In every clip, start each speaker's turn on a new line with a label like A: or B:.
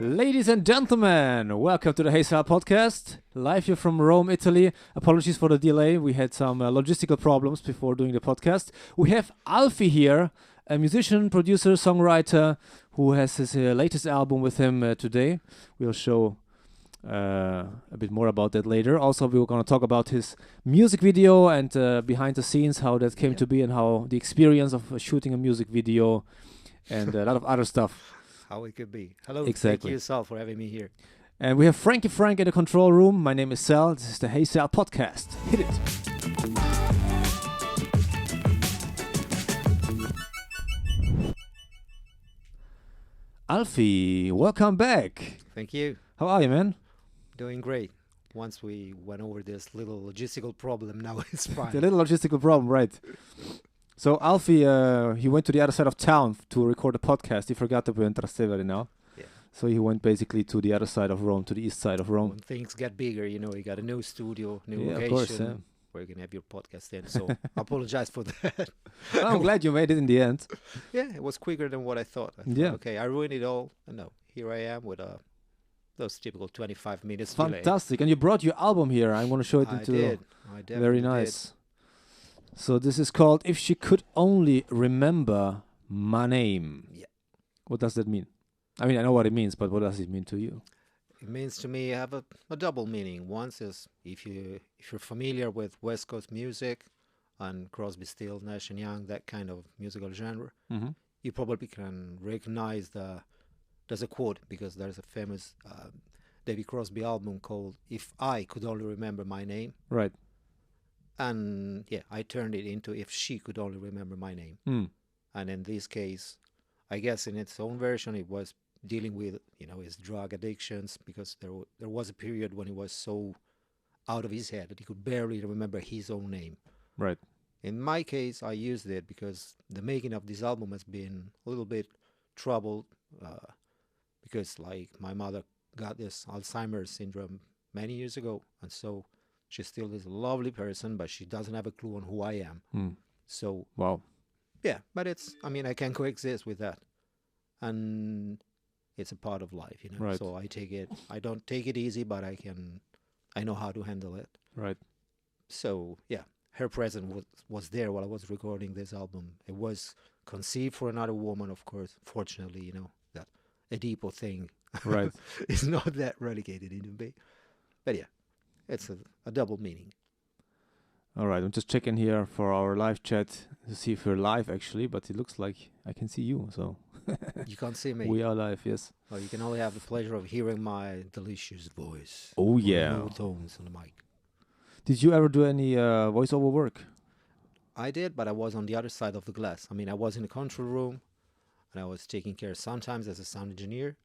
A: Ladies and gentlemen, welcome to the Sal Podcast, live here from Rome, Italy. Apologies for the delay. We had some logistical problems before doing the podcast. We have Alfie here, a musician, producer, songwriter, who has his latest album with him today. We'll show a bit more about that later. Also, we're going to talk about his music video and behind the scenes, how that came to be and how the experience of shooting a music video and a lot of other stuff.
B: How it could be. Hello,
A: exactly.
B: Thank you, Sal, for having me here.
A: And we have Frank in the control room. My name is Sal. This is the Sal Podcast. Hit it. Alfie, welcome back.
B: Thank you.
A: How are you, man?
B: Doing great. Once we went over this little logistical problem, now it's fine.
A: The little logistical problem, right. So Alfie, he went to the other side of town to record a podcast. He forgot that we're in Trastevere now.
B: Yeah.
A: So he went basically to the other side of Rome, to the east side of Rome.
B: When things get bigger, you got a new studio, new location.
A: Of course, yeah.
B: Where you can have your podcast in. So I apologize for that.
A: Well, I'm glad you made it in the end.
B: Yeah, it was quicker than what I thought. Okay, I ruined it all. And no, here I am with those typical 25 minutes
A: Fantastic.
B: delay.
A: And you brought your album here. I'm going to show it into...
B: I did.
A: Very nice. So this is called If She Could Only Remember My Name.
B: Yeah.
A: What does that mean? I mean, I know what it means, but what does it mean to you?
B: It means to me have a double meaning. One is if you're familiar with West Coast music and Crosby, Stills, Nash and Young, that kind of musical genre, you probably can recognize there's a quote because there's a famous David Crosby album called If I Could Only Remember My Name.
A: Right.
B: And yeah, I turned it into If She Could Only Remember My Name. And in this case, I guess in its own version, it was dealing with, his drug addictions, because there was a period when he was so out of his head that he could barely remember his own name.
A: Right.
B: In my case, I used it because the making of this album has been a little bit troubled because, like, my mother got this Alzheimer syndrome many years ago, and so she still is a lovely person, but she doesn't have a clue on who I am. So,
A: wow. Yeah,
B: but I can coexist with that. And it's a part of life,
A: Right.
B: So I don't take it easy, but I know how to handle it.
A: Right.
B: So, yeah, her presence was there while I was recording this album. It was conceived for another woman, of course. Fortunately, that Edipo thing
A: right.
B: is not that relegated into me. But yeah. It's a double meaning.
A: All right, I'm just checking here for our live chat to see if we're live, actually, but it looks like I can see you, so...
B: You can't see me.
A: We are live, yes.
B: Oh, you can only have the pleasure of hearing my delicious voice.
A: Oh, yeah.
B: No tones on the mic.
A: Did you ever do any voiceover work?
B: I did, but I was on the other side of the glass. I was in the control room, and I was taking care sometimes as a sound engineer.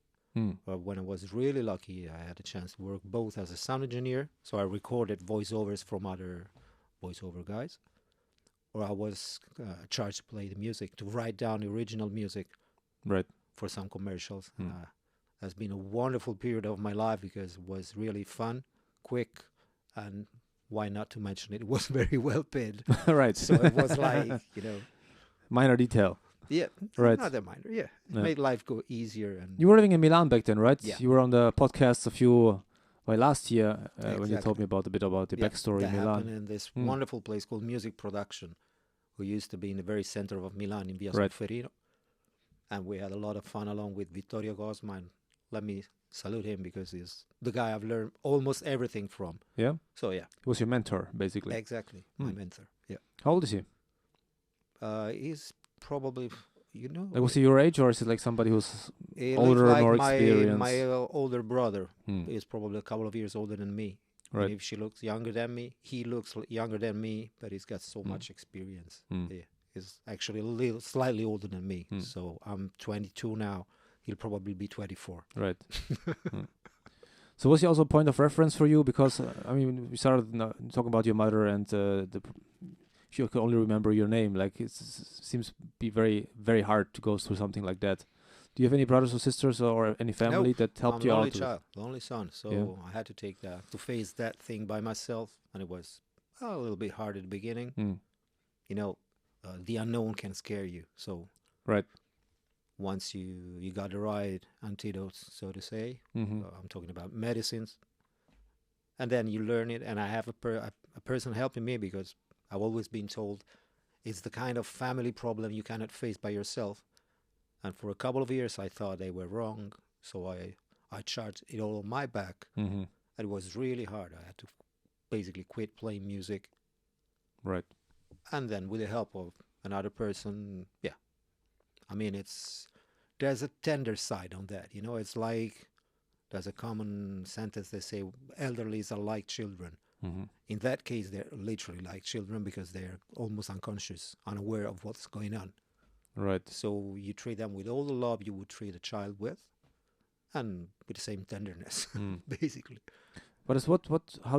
B: But when I was really lucky, I had a chance to work both as a sound engineer. So I recorded voiceovers from other voiceover guys. Or I was charged to play the music, to write down the original music for some commercials. That's been a wonderful period of my life because it was really fun, quick, and why not to mention it was very well paid.
A: Right.
B: So it was like,
A: Minor detail.
B: Yeah,
A: right.
B: Not that minor. Yeah, it made life go easier. And
A: you were living in Milan back then, right?
B: Yeah.
A: You were on the podcast last year when you told me a bit about the backstory in Milan.
B: That happened in this wonderful place called Music Production, who used to be in the very center of Milan in Via Solferino. And we had a lot of fun along with Vittorio Cosma. And let me salute him because he's the guy I've learned almost everything from.
A: Yeah?
B: So, yeah.
A: He was your mentor, basically.
B: Exactly, my mentor. Yeah.
A: How old is he?
B: He's probably,
A: Like, was he your age, or is it like somebody who's
B: older
A: or more experienced?
B: My older brother is probably a couple of years older than me.
A: Right.
B: And if she looks younger than me, he looks younger than me, but he's got so much experience. Yeah. He's actually slightly older than me. So I'm 22 now. He'll probably be 24.
A: Right. So was he also a point of reference for you? Because, we started talking about your mother and she could only remember your name. Like, it seems to be very, very hard to go through something like that. Do you have any brothers or sisters or any family that helped you out?
B: I'm the only child, the only son. So I had to face that thing by myself. And it was a little bit hard at the beginning. The unknown can scare you. So
A: right.
B: once you got the right antidotes, so to say. I'm talking about medicines, and then you learn it. And I have a person helping me, because I've always been told it's the kind of family problem you cannot face by yourself. And for a couple of years, I thought they were wrong, so I charged it all on my back. And it was really hard. I had to basically quit playing music.
A: Right.
B: And then with the help of another person, yeah. I mean, there's a tender side on that, you know. It's like, there's a common sentence they say, elderlies are like children. In that case, they're literally like children, because they're almost unconscious, unaware of what's going on.
A: Right.
B: So you treat them with all the love you would treat a child with, and with the same tenderness, basically.
A: But it's how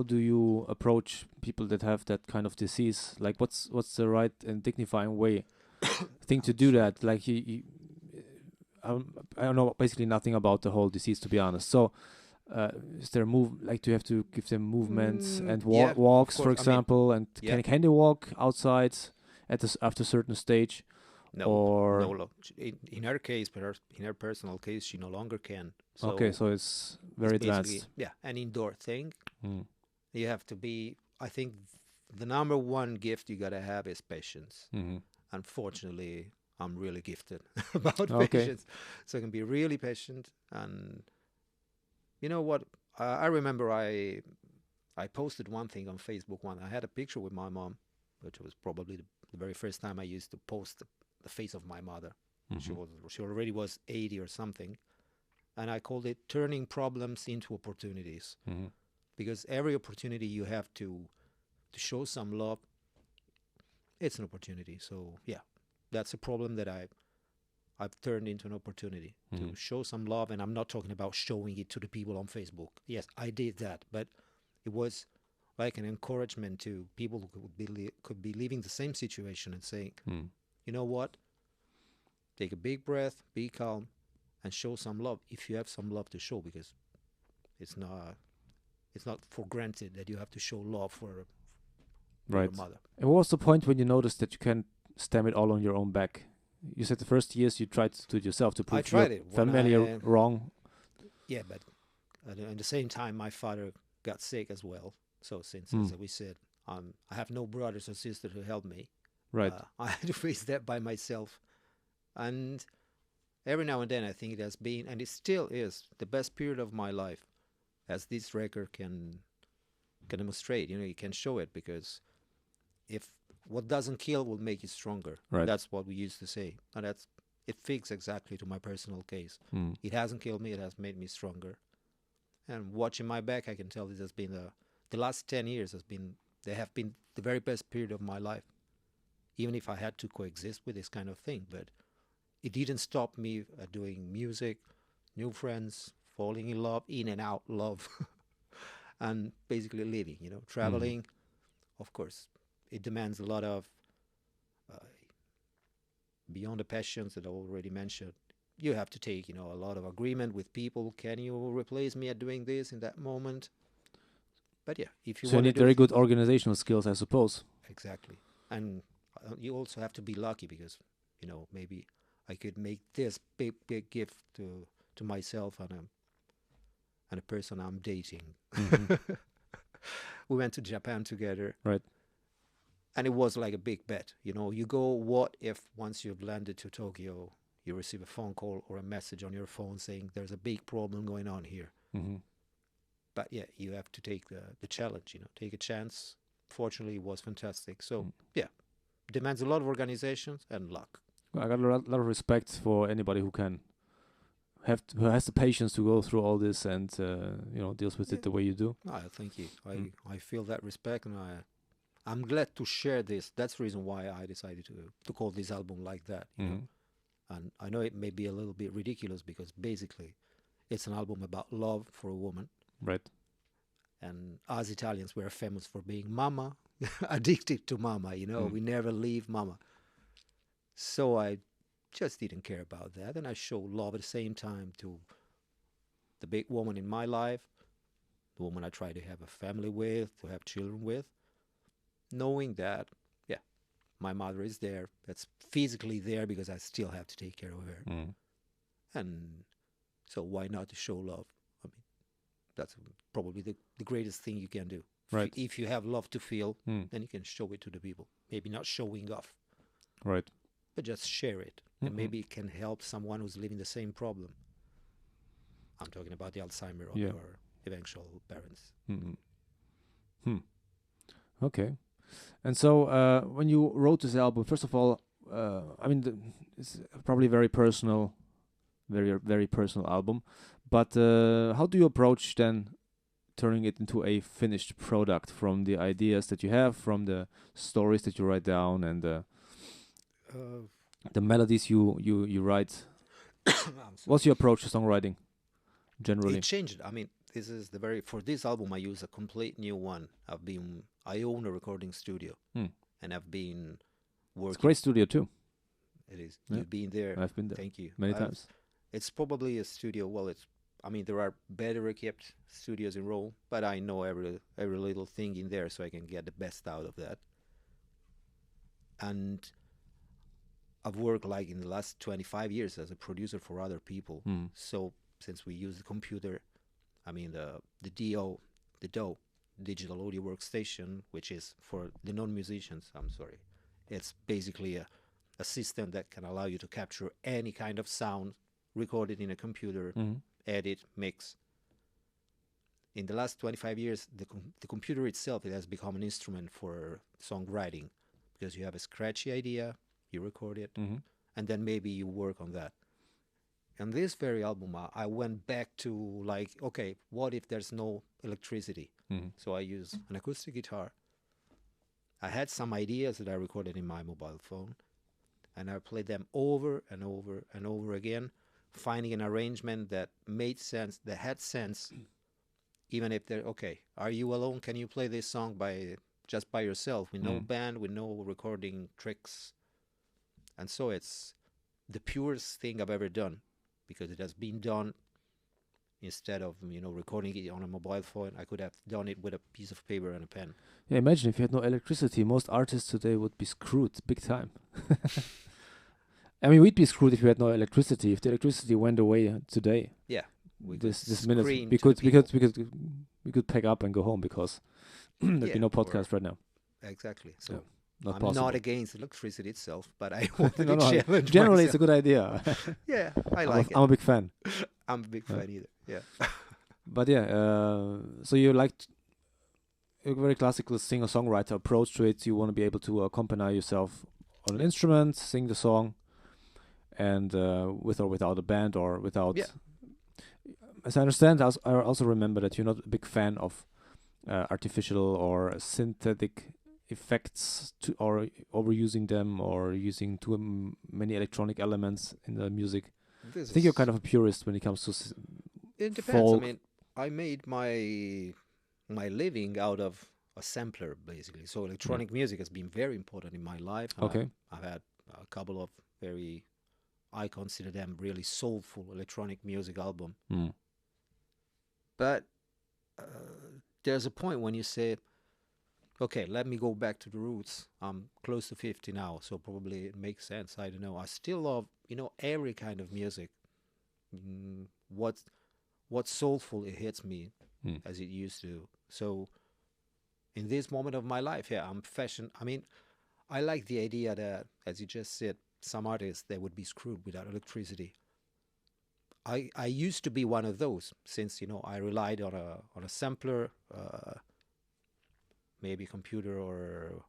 A: do you approach people that have that kind of disease? Like, what's the right and dignifying thing to do that? Like, I don't know basically nothing about the whole disease, to be honest. So, is there do you have to give them movements and walks, for example? I mean, can they walk outside after a certain stage?
B: No,
A: or
B: no. Look, in her case, in her personal case, she no longer can. So
A: okay, so it's very advanced.
B: Yeah, an indoor thing. You have to be. I think the number one gift you gotta have is patience. Unfortunately, I'm really gifted about patience, so I can be really patient. And you know what? I remember I posted one thing on Facebook. I had a picture with my mom, which was probably the very first time I used to post the face of my mother. She already was 80 or something, and I called it turning problems into opportunities. Because every opportunity you have to show some love, it's an opportunity. So yeah, that's a problem that I've turned into an opportunity to show some love. And I'm not talking about showing it to the people on Facebook. Yes, I did that, but it was like an encouragement to people who could be living the same situation, and saying, you know what, take a big breath, be calm, and show some love if you have some love to show, because it's not for granted that you have to show love for your mother.
A: And what was the point when you noticed that you can't stem it all on your own back? You said the first years you tried to do it yourself to prove your family wrong.
B: Yeah, but at the same time, my father got sick as well. So since, as we said, I have no brothers or sisters to help me.
A: Right.
B: I had to face that by myself. And every now and then I think it has been, and it still is, the best period of my life, as this record can demonstrate. You know, you can show it, because if what doesn't kill will make you stronger.
A: Right.
B: That's what we used to say. And it fits exactly to my personal case. It hasn't killed me, it has made me stronger. And watching my back, I can tell this has been the last 10 years they have been the very best period of my life. Even if I had to coexist with this kind of thing, but it didn't stop me doing music, new friends, falling in love, in and out love, and basically living, you know, traveling. Of course, it demands a lot of, beyond the passions that I already mentioned, you have to take, you know, a lot of agreement with people. Can you replace me at doing this in that moment? But yeah, if you
A: so you need very good organizational skills, I suppose.
B: Exactly. And you also have to be lucky, because, you know, maybe I could make this big gift to myself and a person I'm dating. We went to Japan together.
A: Right.
B: And it was like a big bet. You know, you go, what if once you've landed to Tokyo, you receive a phone call or a message on your phone saying there's a big problem going on here. But yeah, you have to take the challenge, you know, take a chance. Fortunately, it was fantastic. So yeah, demands a lot of organizations and luck.
A: I got a lot of respect for anybody who who has the patience to go through all this and you know, deals with it the way you do.
B: Thank you. I feel that respect, and I'm glad to share this. That's the reason why I decided to call this album like that. You know? And I know it may be a little bit ridiculous, because basically it's an album about love for a woman.
A: Right.
B: And us Italians, we're famous for being mama, addicted to mama, you know, we never leave mama. So I just didn't care about that. And I show love at the same time to the big woman in my life, the woman I try to have a family with, to have children with, knowing that, yeah, My mother is there. That's physically there because I still have to take care of her. And so why not to show love? I mean, that's probably the greatest thing you can do.
A: Right.
B: If you have love to feel, then you can show it to the people. Maybe not showing off.
A: Right.
B: But just share it. And maybe it can help someone who's living the same problem. I'm talking about the Alzheimer of your eventual parents.
A: Okay. And so when you wrote this album, first of all, I mean, it's probably very personal, very, very personal album. But how do you approach then turning it into a finished product from the ideas that you have, from the stories that you write down, and the melodies you write? What's your approach to songwriting generally?
B: It changed. I mean, this is for this album I use a complete new one. I own a recording studio, and I've been working.
A: It's a great studio too.
B: It is. Yeah. You've been there.
A: I've been there.
B: Thank you.
A: Many times.
B: It's probably a studio. Well, there are better kept studios in Rome, but I know every little thing in there, so I can get the best out of that. And I've worked like in the last 25 years as a producer for other people. So since we use the computer, I mean the DAW, digital audio workstation, which is for the non-musicians, it's basically a system that can allow you to capture any kind of sound recorded in a computer, edit, mix. In the last 25 years, the computer itself, it has become an instrument for songwriting, because you have a scratchy idea, you record it, and then maybe you work on that. And this very album, I went back to like, okay, what if there's no electricity? So I use an acoustic guitar. I had some ideas that I recorded in my mobile phone, and I played them over and over and over again, finding an arrangement that made sense, that had sense, even if they're, okay, are you alone? Can you play this song just by yourself, with no band, with no recording tricks? And so it's the purest thing I've ever done, because it has been done instead of, recording it on a mobile phone. I could have done it with a piece of paper and a pen.
A: Yeah, imagine if you had no electricity, most artists today would be screwed big time. I mean, we'd be screwed if we had no electricity. If the electricity went away today, this minute we could pack up and go home, because there'd be no podcast right now.
B: Exactly. So
A: not
B: I'm
A: possible.
B: not against electricity itself, but I wanted to challenge
A: Generally,
B: myself.
A: it's a good idea.
B: Yeah, I like it.
A: I'm a big fan.
B: I'm a big fan either. Yeah.
A: But yeah, so you liked a very classical singer-songwriter approach to it. You want to be able to accompany yourself on an instrument, sing the song, and with or without a band, or without. Yeah. As I understand, I also remember that you're not a big fan of artificial or synthetic effects, or overusing them, or using too many electronic elements in the music. I think you're kind of a purist when it comes to
B: it depends.
A: folk.
B: I mean, I made my living out of a sampler, basically. So electronic music has been very important in my life.
A: Okay.
B: I've had a couple of I consider them really soulful electronic music album. But there's a point when you say, okay, let me go back to the roots. I'm close to 50 now, so probably it makes sense. I don't know. I still love, every kind of music. What's soulful, it hits me as it used to. So in this moment of my life, I'm fashion. I mean, I like the idea that, as you just said, some artists, they would be screwed without electricity. I used to be one of those, since I relied on a sampler, maybe computer or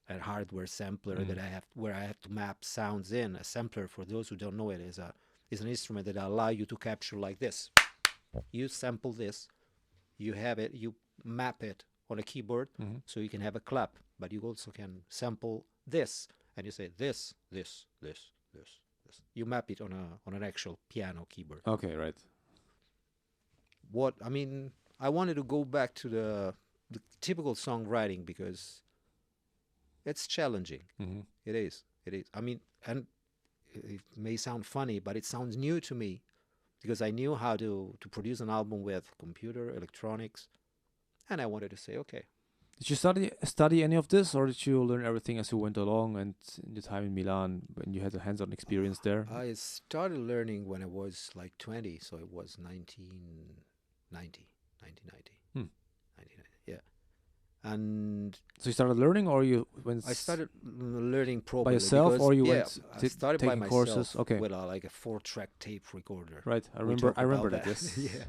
B: a hardware sampler that where I have to map sounds in. A sampler, for those who don't know it, is an instrument that allow you to capture like this. You sample this, you have it, you map it on a keyboard, so you can have a clap, but you also can sample this, and you say this. You map it on an actual piano keyboard.
A: Okay, right.
B: I wanted to go back to the typical songwriting, because it's challenging. It is. I mean, and it may sound funny, but it sounds new to me, because I knew how to produce an album with computer, electronics, and I wanted to say, okay,
A: Did you study any of this, or did you learn everything as you went along? And in the time in Milan, when you had a hands-on experience there?
B: I started learning when I was like 20, so it was 1990.
A: Hmm.
B: 1990, yeah. And
A: So you started learning, or you went
B: I started learning probably
A: by yourself,
B: because,
A: or you
B: yeah,
A: went
B: I started by
A: taking
B: myself
A: courses? Okay,
B: with like a 4-track tape recorder.
A: right. I
B: We
A: remember.
B: talk
A: I remember
B: about
A: that. Yes.
B: Yeah.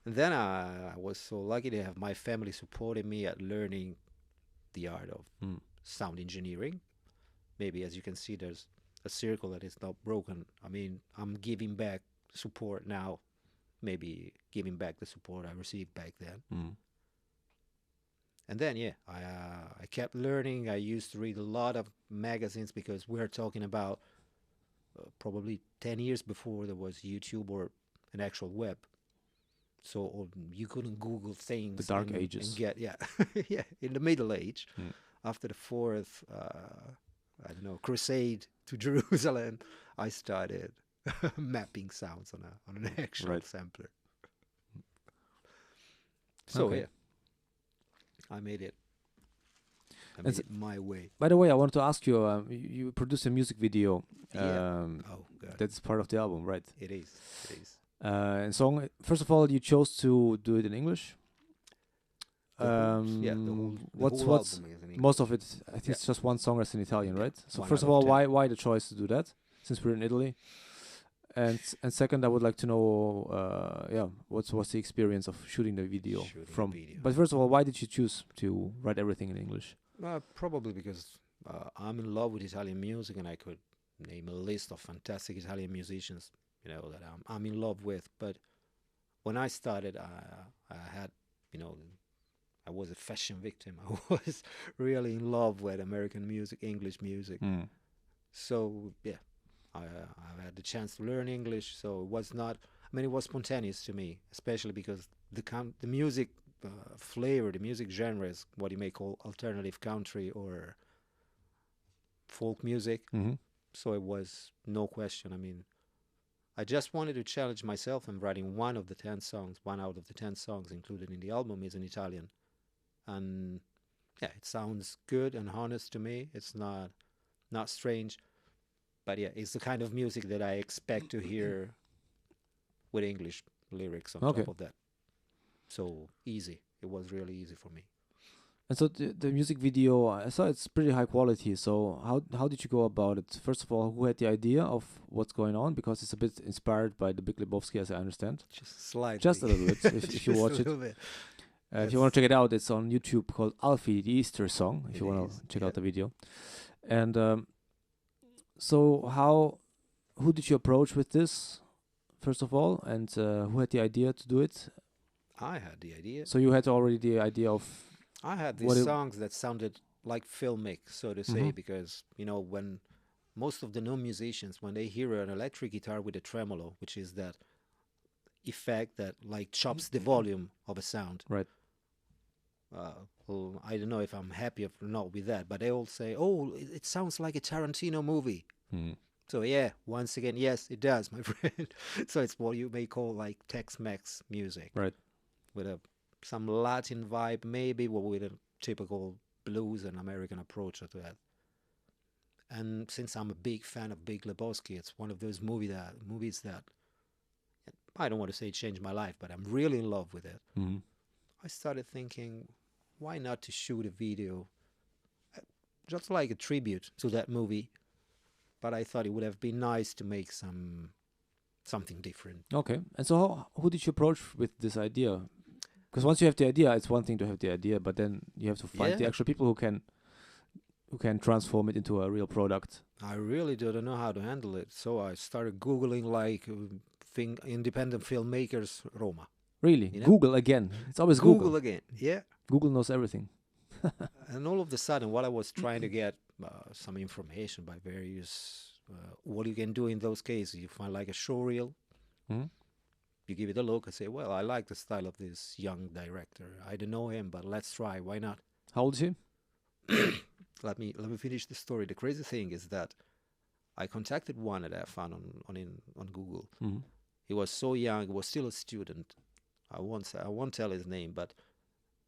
B: And then I was so lucky to have my family supporting me at learning the art of
A: Hmm.
B: sound engineering. Maybe as you can see, there's a circle that is not broken. I mean, I'm giving back support now, maybe giving back the support I received back then.
A: Hmm.
B: And then, yeah, I kept learning. I used to read a lot of magazines because we're talking about probably 10 years before there was YouTube or an actual web. So you couldn't Google things.
A: The dark
B: and
A: ages.
B: get, yeah, yeah, in the Middle Age,
A: Hmm.
B: after the fourth, I don't know, crusade to Jerusalem, I started mapping sounds on an actual
A: Right.
B: sampler. So
A: Okay.
B: yeah, I made it. I
A: And
B: made it my way.
A: By the way, I wanted to ask you. You produced a music video.
B: Yeah. Oh God,
A: That's part of the album, right?
B: it is. It is.
A: And song. First of all, you chose to do it in English.
B: The whole
A: What's
B: album is in English.
A: most of it? I think
B: Yeah.
A: it's just one song that's in Italian,
B: Yeah,
A: right? So
B: one
A: first
B: out
A: of all,
B: of 10.
A: why the choice to do that? Since we're in Italy, and second, I would like to know, what's the experience of shooting the video
B: Shooting the
A: from?
B: video.
A: But first of all, why did you choose to write everything in English?
B: Probably because I'm in love with Italian music, and I could name a list of fantastic Italian musicians, that I'm in love with. But when I started, I had, I was a fashion victim. I was really in love with American music, English music.
A: Mm.
B: So yeah, I had the chance to learn English. So it was not. I mean, it was spontaneous to me, especially because the music flavor, the music genre is what you may call alternative country or folk music.
A: Mm-hmm.
B: So it was no question. I mean, I just wanted to challenge myself in writing one out of the 10 songs included in the album is in Italian. And yeah, it sounds good and honest to me. It's not strange. But yeah, it's the kind of music that I expect to hear with English lyrics on top of that. So easy. It was really easy for me.
A: And so the music video, I saw it's pretty high quality. So how did you go about it? First of all, who had the idea of what's going on? Because it's a bit inspired by the Big Lebowski, as I understand.
B: Just slightly.
A: Just a little bit, if you watch it. If you want to check it out, it's on YouTube called Alfie, the Easter song, if you want to check out the video. And so who did you approach with this, first of all? And who had the idea to do it?
B: I had the idea.
A: So you had already the idea of...
B: I had these songs that sounded like filmic, so to say, because, when most of the non-musicians, when they hear an electric guitar with a tremolo, which is that effect that like chops the volume of a sound.
A: Right.
B: Well, I don't know if I'm happy or not with that, but they all say, oh, it sounds like a Tarantino movie.
A: Mm.
B: So yeah, once again, yes, it does, my friend. So it's what you may call like Tex-Mex music.
A: Right.
B: With some Latin vibe, maybe, with a typical blues and American approach to that. And since I'm a big fan of Big Lebowski, it's one of those movies that I don't want to say changed my life, but I'm really in love with it.
A: Mm-hmm.
B: I started thinking, why not to shoot a video just like a tribute to that movie? But I thought it would have been nice to make something different.
A: Okay. And so who did you approach with this idea? Because once you have the idea, it's one thing to have the idea, but then you have to find the actual people who can transform it into a real product.
B: I really didn't know how to handle it, so I started Googling like independent filmmakers Roma.
A: Really? Google again. It's always Google.
B: Google again, yeah.
A: Google knows everything.
B: And all of a sudden, while I was trying to get some information by various, what you can do in those cases, you find like a show reel.
A: Mm-hmm.
B: You give it a look and say, well, I like the style of this young director. I don't know him, but let's try. Why not?
A: How old is he?
B: Let me finish the story. The crazy thing is that I contacted one that I found on Google.
A: Mm-hmm.
B: He was so young. He was still a student. I won't tell his name, but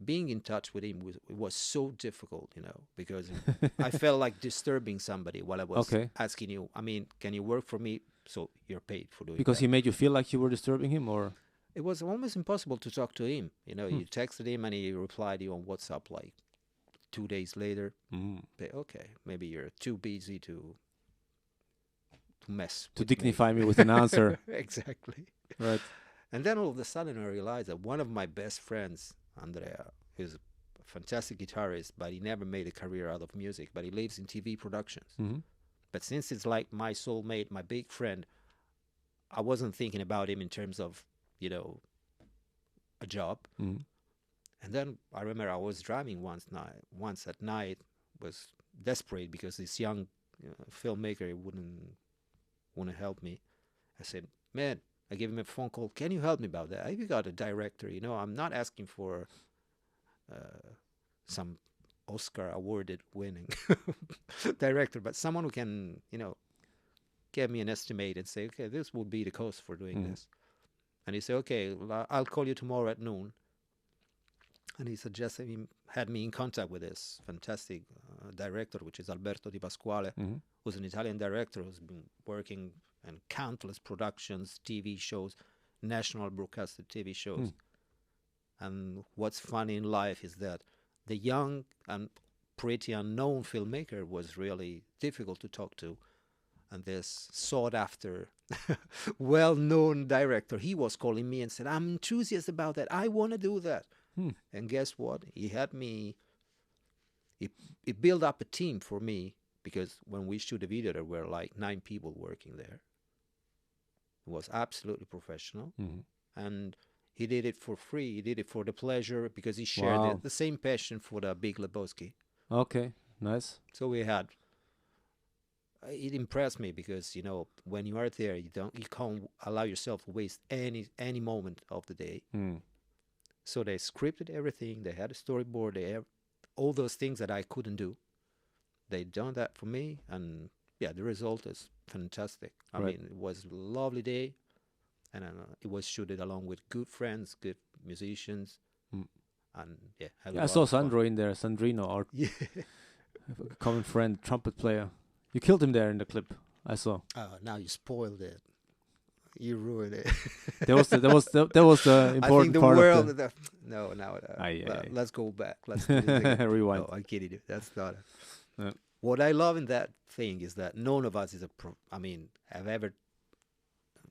B: being in touch with him was so difficult, because I felt like disturbing somebody while I was asking you, I mean, can you work for me? So you're paid for doing
A: because
B: that.
A: he made you feel like you were disturbing him, or?
B: It was almost impossible to talk to him. You texted him and he replied you on WhatsApp like 2 days later. Okay, maybe you're too busy to mess.
A: To dignify me with an answer.
B: Exactly.
A: Right.
B: And then all of a sudden I realized that one of my best friends, Andrea, is a fantastic guitarist, but he never made a career out of music, but he lives in TV productions. But since it's like my soulmate, my big friend, I wasn't thinking about him in terms of, a job. And then I remember I was driving once at night, was desperate because this young filmmaker wouldn't help me. I said, man, I gave him a phone call. Can you help me about that? Have you got a director? I'm not asking for some Oscar awarded winning director, but someone who can, give me an estimate and say, okay, this would be the cost for doing this. And he said, okay, I'll call you tomorrow at noon. And he suggested he had me in contact with this fantastic director, which is Alberto Di Pasquale, who's an Italian director who's been working in countless productions, TV shows, national broadcasted TV shows. And what's funny in life is that the young and pretty unknown filmmaker was really difficult to talk to. And this sought-after, well-known director, he was calling me and said, I'm enthusiastic about that. I want to do that. And guess what? He had me, he built up a team for me, because when we shoot a video, there were like 9 people working there. It was absolutely professional. And he did it for free. He did it for the pleasure, because he shared the same passion for the Big Lebowski.
A: Okay, nice.
B: So we had, it impressed me because, when you are there, you can't allow yourself to waste any moment of the day. So they scripted everything. They had a storyboard. They have all those things that I couldn't do. They done that for me, and the result is fantastic. I mean, it was a lovely day, and it was shooted along with good friends, good musicians, and
A: I saw Sandro in there, Sandrino, our common friend, trumpet player. You killed him there in the clip. I saw.
B: Now you spoiled it. You ruined it.
A: That was the important
B: I think the
A: part
B: world.
A: of the...
B: Let's go back. Let's do this again.
A: Rewind.
B: No, I'm kidding you. That's not it. What I love in that thing is that none of us is have ever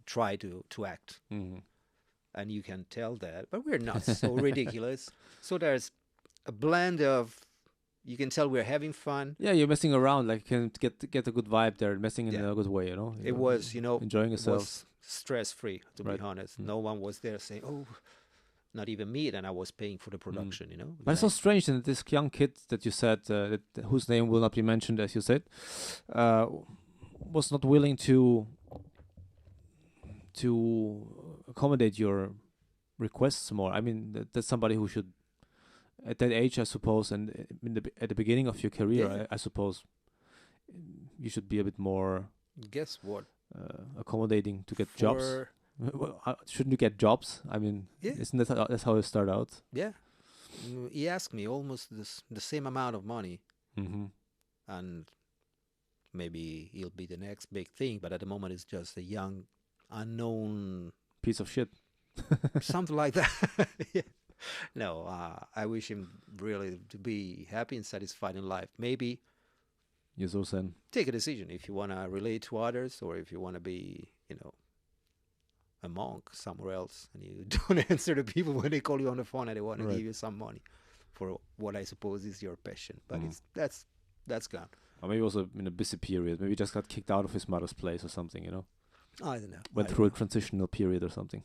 B: tried to act, and you can tell that. But we're not so ridiculous. So there's a blend of. You can tell we're having fun.
A: Yeah, you're messing around. Like, you can get a good vibe there, messing in a good way.
B: It was,
A: enjoying yourself.
B: It was stress-free, to be honest. No one was there saying, "Oh," not even me. And I was paying for the production.
A: But it's so strange that this young kid that you said, whose name will not be mentioned, as you said, was not willing to accommodate your requests more. I mean, that's somebody who should. At that age, I suppose, and at the beginning of your career, I suppose, you should be a bit more.
B: Guess what?
A: Accommodating to get jobs. Shouldn't you get jobs? I mean, isn't that's how you start out?
B: Yeah. He asked me almost the same amount of money, and maybe he'll be the next big thing. But at the moment, it's just a young, unknown
A: piece of shit.
B: Something like that. No, I wish him really to be happy and satisfied in life. Maybe take a decision if you want to relate to others, or if you want to be, a monk somewhere else, and you don't answer the people when they call you on the phone and they want to give you some money for what I suppose is your passion. But that's gone.
A: Or maybe also in a busy period. Maybe just got kicked out of his mother's place or something.
B: I don't know.
A: Went through a transitional period or something.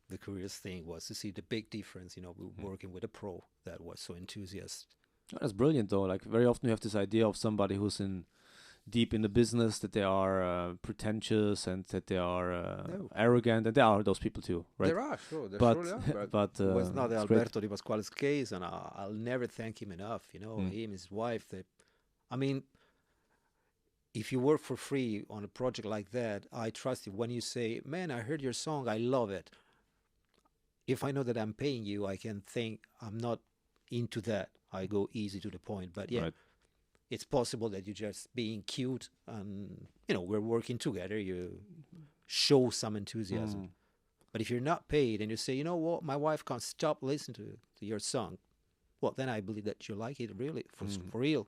B: The curious thing was to see the big difference, working with a pro that was so enthusiastic.
A: Oh, that's brilliant, though. Like, very often you have this idea of somebody who's deep in the business, that they are pretentious and that they are arrogant, and there are those people too, right?
B: There are, sure.
A: But
B: it was not Alberto Di Pasquale's case, and I'll never thank him enough. Him, his wife. If you work for free on a project like that, I trust you. When you say, "Man, I heard your song, I love it." If I know that I'm paying you, I can think I'm not into that. I go easy to the point. But yeah, it's possible that you're just being cute and, we're working together. You show some enthusiasm. But if you're not paid and you say, you know what, my wife can't stop listening to your song, well, then I believe that you like it really, for real.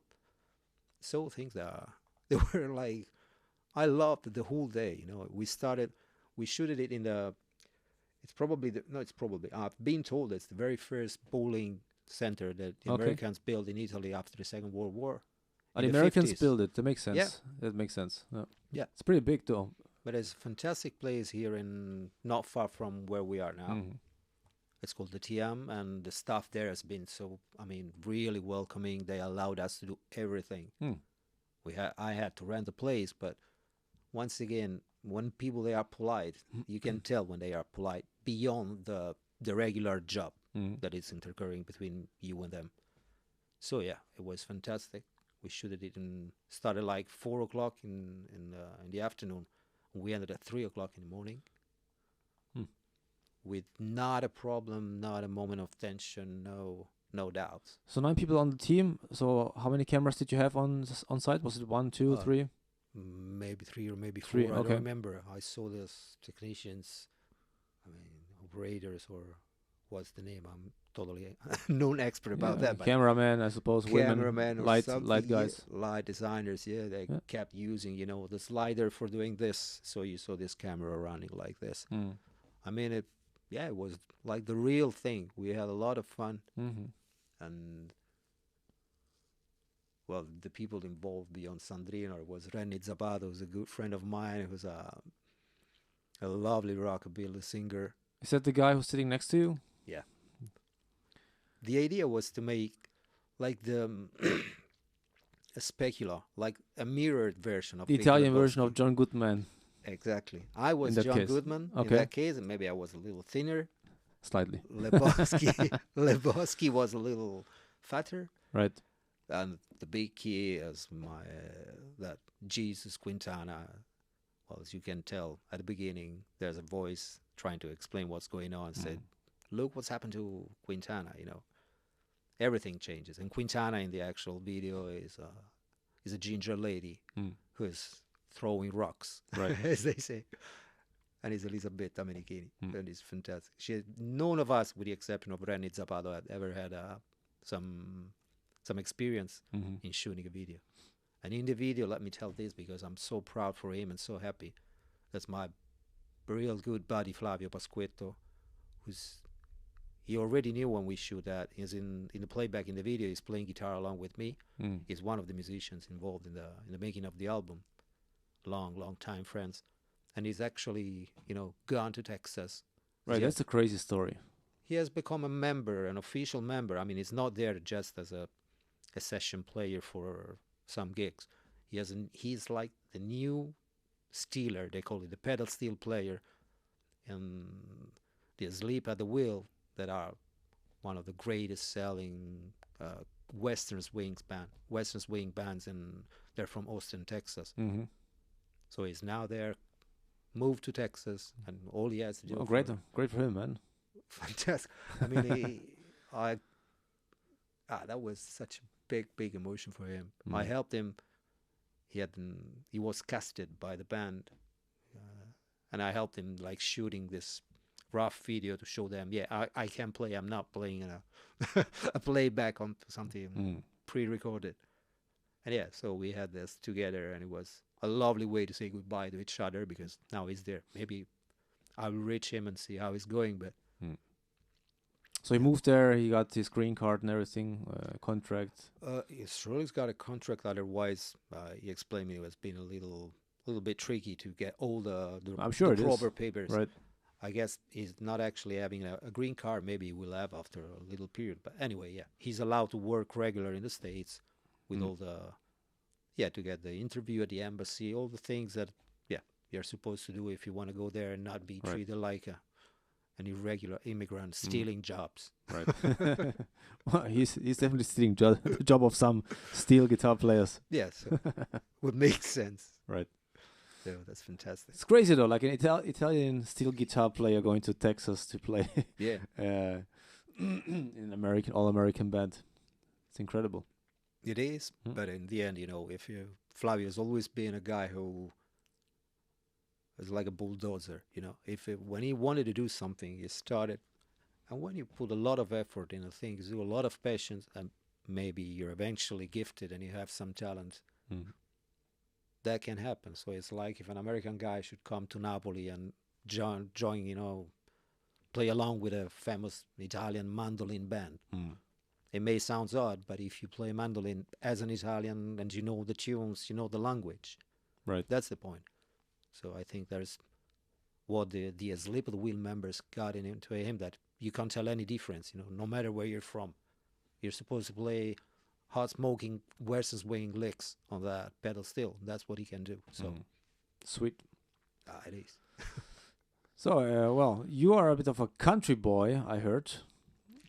B: So things they were like, I loved the whole day. We shooted it in I've been told it's the very first bowling center that the Americans built in Italy after the Second World War.
A: The Americans
B: 50s.
A: built it. That makes sense.
B: Yeah.
A: That makes sense.
B: Yeah.
A: It's pretty big though.
B: But there's a fantastic place here not far from where we are now. It's called the TM, and the staff there has been really welcoming. They allowed us to do everything. I had to rent a place, but once again, when people they are polite, you can tell when they are polite beyond the regular job that is intercurring between you and them. So yeah, it was fantastic. We shooted it started like 4:00 in the afternoon. We ended at 3:00 in the morning. With not a problem, not a moment of tension, no doubts.
A: So 9 people on the team. So how many cameras did you have on site? Was it 1, 2, 3?
B: Maybe 3 or maybe 4.
A: 3,
B: I
A: okay.
B: don't remember. I saw these technicians, operators, or what's the name? I'm totally non-expert about that. But
A: cameraman, I suppose.
B: Cameraman,
A: women,
B: or
A: light guys,
B: light designers. They kept using, the slider for doing this. So you saw this camera running like this. It was like the real thing. We had a lot of fun, and well, the people involved beyond Sandrino was Renny Zapata, who's a good friend of mine, who's a lovely rockabilly singer.
A: Is that the guy who's sitting next to you?
B: Yeah. The idea was to make like a specula, like a mirrored version of
A: the Italian version of John Goodman.
B: Exactly. I was John Goodman in that case, and maybe I was a little thinner.
A: Slightly.
B: Lebowski was a little fatter.
A: Right.
B: And the big key is that Jesus Quintana. Well, as you can tell at the beginning, there's a voice trying to explain what's going on. Said, "Look what's happened to Quintana." Everything changes. And Quintana in the actual video is a ginger lady who is throwing rocks, right, as they say. And it's Elisabetta Menichini, and it's fantastic. None of us, with the exception of Renny Zapata, had ever had some experience in shooting a video. And in the video, let me tell this because I'm so proud for him and so happy. That's my real good buddy Flavio Pasquetto, he already knew when we shoot that. He's in the playback in the video. He's playing guitar along with me. He's one of the musicians involved in the making of the album. Long time friends. And he's actually, gone to Texas.
A: Right, that's a crazy story.
B: He has become a member, an official member. He's not there just as a session player for some gigs. He's like the new steeler, they call it, the pedal steel player, and the Sleep at the Wheel that are one of the greatest selling Western swing bands, and they're from Austin, Texas. So he's now there, moved to Texas, and all he has to do.
A: Oh, great for him, man.
B: Fantastic. That was such a big emotion for him. I helped him. He was casted by the band, and I helped him like shooting this rough video to show them, I can play. I'm not playing a playback on something pre-recorded. And so we had this together, and it was a lovely way to say goodbye to each other because now he's there. Maybe I'll reach him and see how he's going. But
A: so he moved there. He got his green card and everything, contract.
B: He's got a contract. Otherwise, he explained me it was been a little bit tricky to get all the proper papers.
A: Right.
B: I guess he's not actually having a green card. Maybe he will have after a little period. But anyway, he's allowed to work regular in the States with all the, to get the interview at the embassy, all the things that, you're supposed to do if you want to go there and not be treated like an irregular immigrant stealing jobs.
A: Right. Well, he's definitely stealing the job of some steel guitar players.
B: Yes, would make sense.
A: Right.
B: So that's fantastic.
A: It's crazy though, like an Italian steel guitar player going to Texas to play.
B: Yeah.
A: in all American band. It's incredible.
B: It is, but in the end, if Flavio's always been a guy who is like a bulldozer. When he wanted to do something, he started, and when you put a lot of effort into things, do a lot of patience, and maybe you're eventually gifted and you have some talent. That can happen. So it's like if an American guy should come to Napoli and join, play along with a famous Italian mandolin band. It may sound odd, but if you play mandolin as an Italian and you know the tunes, you know the language.
A: Right.
B: That's the point. So I think there's what the Sleep of the Wheel members got into him, that you can't tell any difference, no matter where you're from. You're supposed to play hot smoking versus weighing licks on that pedal steel. That's what he can do. So
A: Sweet.
B: It is.
A: So, well, you are a bit of a country boy, I heard.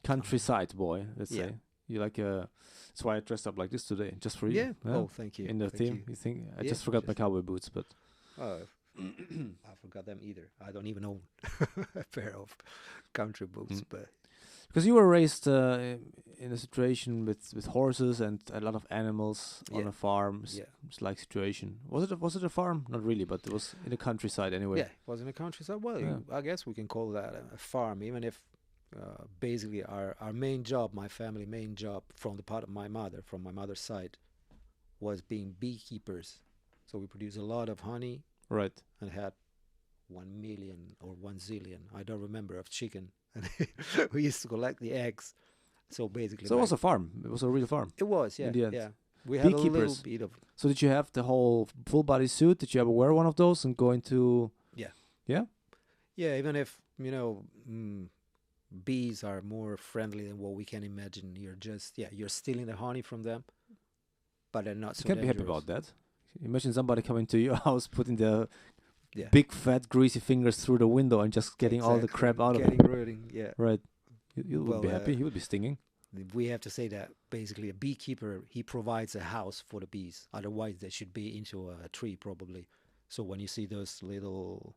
A: Countryside boy, let's say. You like that's why I dressed up like this today, just for you.
B: Yeah. Oh, thank you.
A: In the theme, you think? I just forgot my cowboy boots, but...
B: I forgot them either. I don't even own a pair of country boots, but...
A: Because you were raised in a situation with horses and a lot of animals on a farm. It's like situation. Was it a farm? Not really, but it was in the countryside anyway.
B: Yeah, it was in the countryside. Well, I guess we can call that a farm, even if basically our main job, my family main job from my mother's side, was being beekeepers. So we produce a lot of honey.
A: Right.
B: And had 1 million or 1 zillion, I don't remember, of chicken. And we used to collect the eggs. So basically...
A: So it was a farm. It was a real farm.
B: It was, yeah.
A: In the end.
B: Yeah. We had a little bit of...
A: So did you have the whole full body suit? Did you ever wear one of those and go into...
B: Yeah.
A: Yeah?
B: Yeah, even if, bees are more friendly than what we can imagine. You're stealing the honey from them, but they're not so dangerous.
A: You can't be happy about that. Imagine somebody coming to your house, putting their big, fat, greasy fingers through the window and just getting all the crap out of it.
B: Rooting, yeah.
A: Right. You would be happy. He would be stinging.
B: We have to say that basically a beekeeper, he provides a house for the bees. Otherwise, they should be into a tree probably. So when you see those little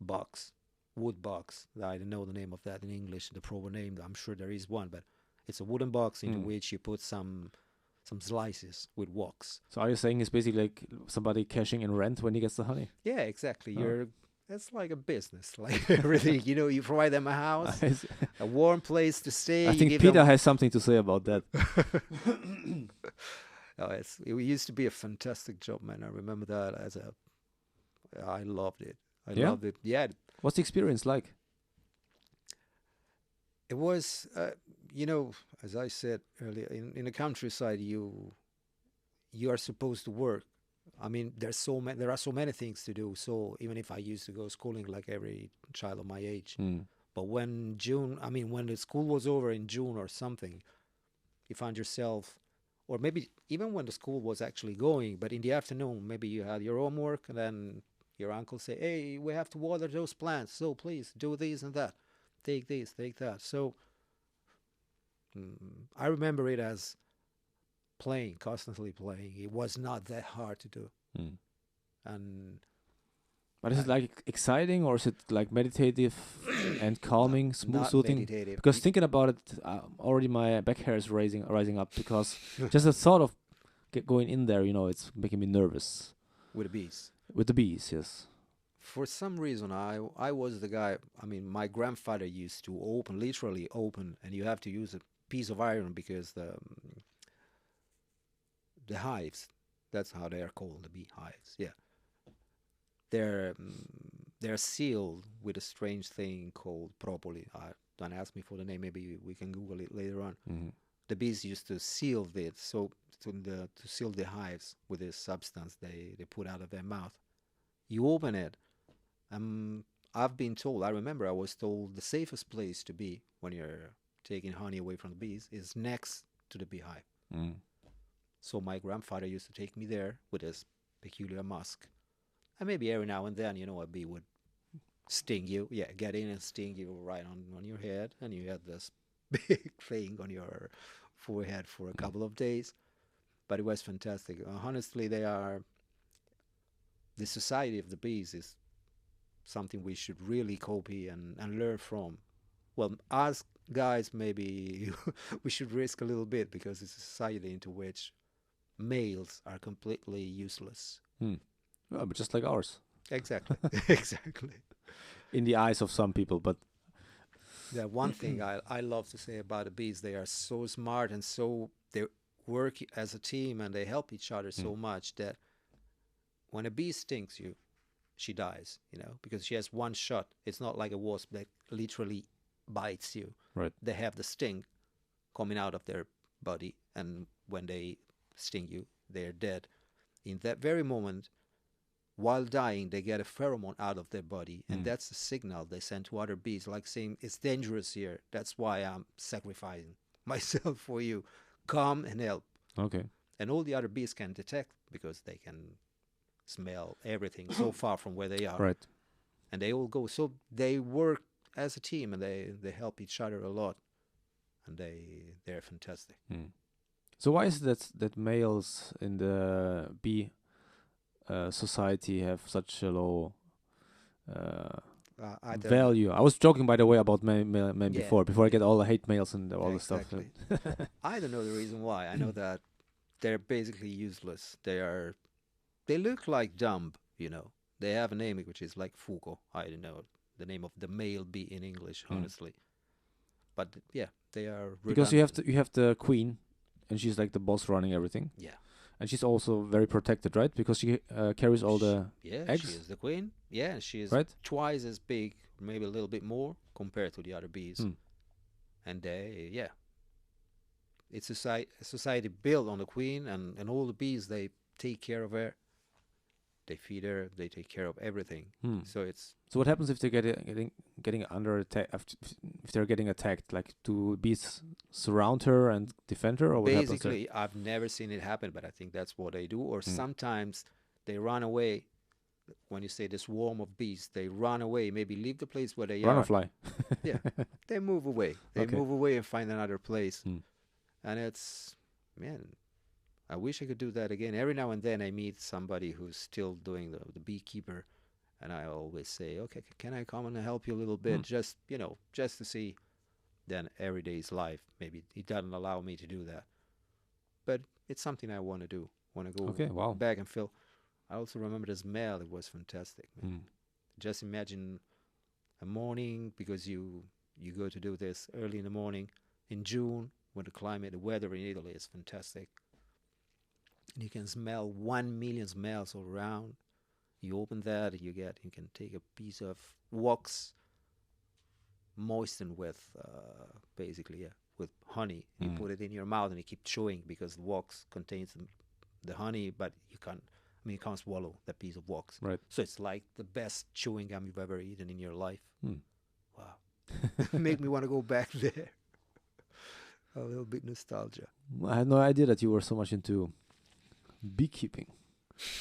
B: wood box, I don't know the name of that in English, the proper name, I'm sure there is one, but it's a wooden box into which you put some slices with wax.
A: So are you saying it's basically like somebody cashing in rent when he gets the honey?
B: Yeah, exactly. It's like a business, like everything. You provide them a house, a warm place to stay.
A: I think Peter has something to say about that.
B: It used to be a fantastic job, man. I remember that I loved it. I loved it. Yeah.
A: What's the experience like?
B: It was, as I said earlier, in the countryside, you are supposed to work. I mean, there are so many things to do. So even if I used to go schooling like every child of my age, but when the school was over in June or something, you found yourself, or maybe even when the school was actually going, but in the afternoon, maybe you had your homework, and then your uncle say, "Hey, we have to water those plants, so please do this and that. Take this, take that." So I remember it as constantly playing. It was not that hard to do.
A: But is it like exciting, or is it like meditative and calming, soothing?
B: Meditative.
A: Because thinking about it, already my back hair is rising up because just the thought of going in there, it's making me nervous.
B: With the bees.
A: With the bees, yes.
B: For some reason, I was the guy. I mean, my grandfather used to literally open, and you have to use a piece of iron because the hives, that's how they are called, the bee hives. Yeah, they're sealed with a strange thing called propolis. Don't ask me for the name. Maybe we can Google it later on. The bees used to seal it, so to seal the hives with this substance they put out of their mouth. You open it. I've been told, I remember I was told the safest place to be when you're taking honey away from the bees is next to the beehive. So my grandfather used to take me there with his peculiar mask. And maybe every now and then, a bee would sting you. Yeah, get in and sting you right on your head. And you had this big thing on your forehead for a couple of days. But it was fantastic. Honestly, the society of the bees is something we should really copy and learn from. Well, us guys, maybe we should risk a little bit because it's a society into which males are completely useless.
A: Well, but just like ours.
B: Exactly. Exactly.
A: In the eyes of some people, but
B: One thing I love to say about the bees, they are so smart and they work as a team and they help each other so much that when a bee stings you, she dies, because she has one shot. It's not like a wasp that literally bites you.
A: Right.
B: They have the sting coming out of their body, and when they sting you, they're dead. In that very moment, while dying, they get a pheromone out of their body, and that's the signal they send to other bees, like saying, it's dangerous here. That's why I'm sacrificing myself for you. Come and help.
A: Okay.
B: And all the other bees can detect because they can smell everything so far from where they are.
A: Right.
B: And they all go. So they work as a team, and they help each other a lot. And they're fantastic.
A: So why is it that males in the bee society have such a low value? I was joking, by the way, about men before I get all the hate mails and all the stuff.
B: I don't know the reason why. I know that they're basically useless. They look like dumb, They have a name which is like Foucault. I don't know the name of the male bee in English, honestly. But yeah, they are redundant.
A: Because you have the queen, and she's like the boss running everything.
B: Yeah.
A: And she's also very protected, right? Because she carries all the eggs.
B: She is the queen. Yeah, she is twice as big, maybe a little bit more, compared to the other bees. And it's a society built on the queen, and all the bees, they take care of her. They feed her. They take care of everything. So
A: what happens if they're getting under attack? If they're getting attacked, like, do bees surround her and defend her, or what happens?
B: Basically, I've never seen it happen, but I think that's what they do. Or sometimes they run away. When you say this swarm of bees, they run away. Maybe leave the place where they are.
A: Run or fly?
B: Yeah, they move away. They move away and find another place. And I wish I could do that again. Every now and then I meet somebody who's still doing the beekeeper, and I always say, okay, can I come and help you a little bit? Just to see. Then every day's life, maybe it doesn't allow me to do that. But it's something I want to do. Want to go back and feel. I also remember the smell. It was fantastic. Just imagine a morning, because you go to do this early in the morning in June, when the weather in Italy is fantastic. And you can smell 1 million smells all around. You open that, you can take a piece of wax moistened with with honey. You put it in your mouth and you keep chewing, because the wax contains the honey, but you can't swallow that piece of wax.
A: Right.
B: So it's like the best chewing gum you've ever eaten in your life. Wow. Make me want to go back there. A little bit nostalgia.
A: I had no idea that you were so much into beekeeping.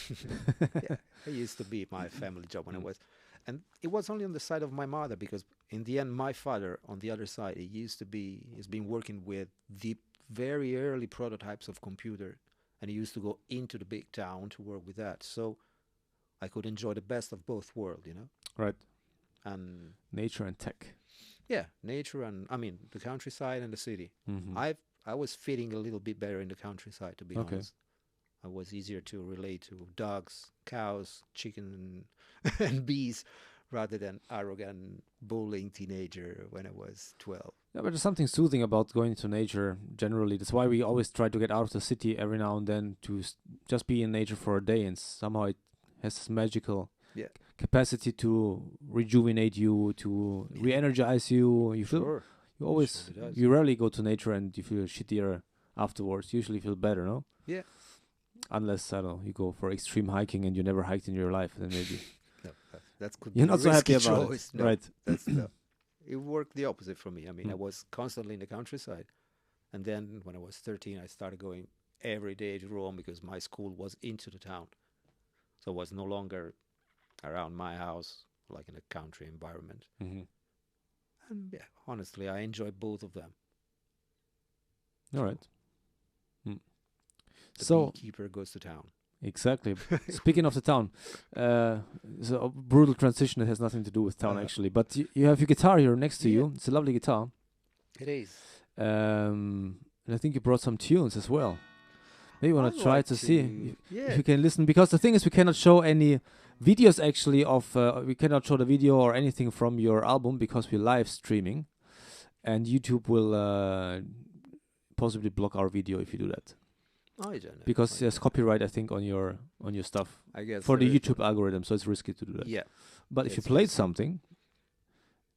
B: Yeah, it used to be my family job when I was, and it was only on the side of my mother, because in the end, my father on the other side, he's been working with the very early prototypes of computer, and he used to go into the big town to work with that. So I could enjoy the best of both worlds,
A: Right.
B: And
A: nature and tech.
B: Yeah, nature and the countryside and the city. I was fitting a little bit better in the countryside, to be honest. I was easier to relate to dogs, cows, chicken, and bees, rather than arrogant, bullying teenager when I was 12.
A: Yeah, but there's something soothing about going to nature generally. That's why we always try to get out of the city every now and then to just be in nature for a day, and somehow it has this magical capacity to rejuvenate you, to re-energize you. You feel you rarely go to nature and you feel shittier afterwards. You usually feel better, no?
B: Yeah.
A: Unless, I don't know, you go for extreme hiking and you never hiked in your life, then maybe
B: you're
A: not so happy about it.
B: No,
A: right.
B: It worked the opposite for me. I was constantly in the countryside. And then when I was 13, I started going every day to Rome, because my school was into the town. So it was no longer around my house, like in a country environment. And honestly, I enjoy both of them.
A: All right.
B: The beekeeper goes to town.
A: Exactly. Speaking of the town, it's a brutal transition that has nothing to do with town, actually. But you have your guitar here next to you. It's a lovely guitar.
B: It is.
A: And I think you brought some tunes as well. Maybe you want to try to see if you can listen, because the thing is we cannot show any videos actually of we cannot show the video or anything from your album because we're live streaming, and YouTube will possibly block our video if you do that.
B: Oh, I don't know.
A: Because there's copyright, I think, on your stuff.
B: I guess
A: for the YouTube algorithm, so it's risky to do that.
B: Yeah.
A: But if you played something,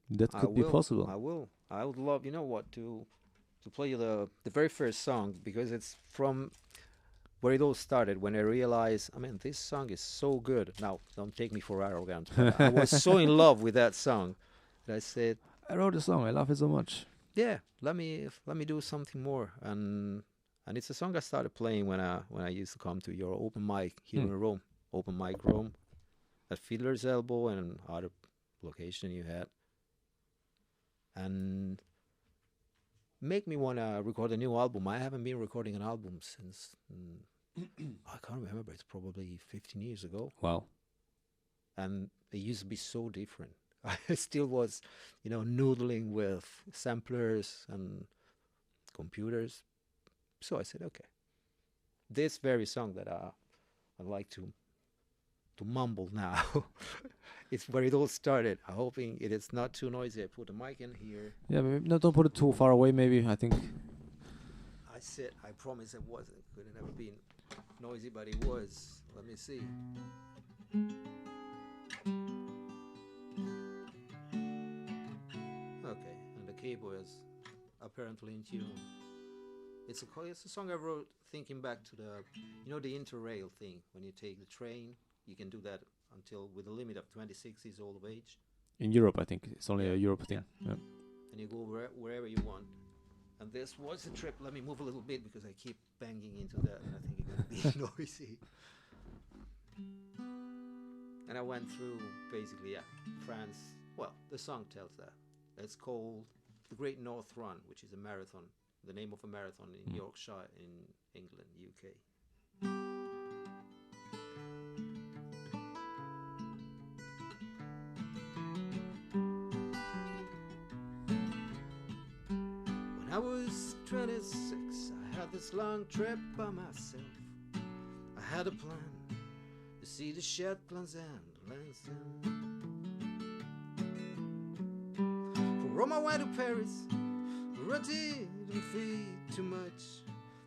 A: that could be possible.
B: I will. I would love, you know what, to play the very first song, because it's from where it all started, when I realized, I mean, this song is so good. Now, don't take me for arrogant, but I was so in love with that song that I said,
A: I wrote a song, I love it so much.
B: Yeah, let me do something more. And it's a song I started playing when I used to come to your open mic here in Rome, open mic Rome, at Fiddler's Elbow and other location you had, and make me want to record a new album. I haven't been recording an album since I can't remember. It's probably 15 years ago.
A: Wow.
B: And it used to be so different. I still was, noodling with samplers and computers. So I said, okay, this very song that I'd like to mumble now, it's where it all started. I'm hoping it is not too noisy. I put the mic in here.
A: Yeah, maybe, no, don't put it too far away, maybe, I think.
B: I promise it wasn't. It could have never been noisy, but it was. Let me see. Okay, and the keyboard is apparently in tune. It's a song I wrote thinking back to the interrail thing. When you take the train, you can do that until with a limit of 26 years old of age.
A: In Europe, I think it's only a Europe thing. Yeah.
B: And you go wherever you want. And this was a trip. Let me move a little bit because I keep banging into that, and I think it's gonna be noisy. And I went through basically France. Well, the song tells that. It's called the Great North Run, which is a marathon. The name of a marathon in Yorkshire, in England, UK. When I was 26, I had this long trip by myself. I had a plan to see the Shetlands and Lansdowne. From Rome I went to Paris, where I didn't feed too much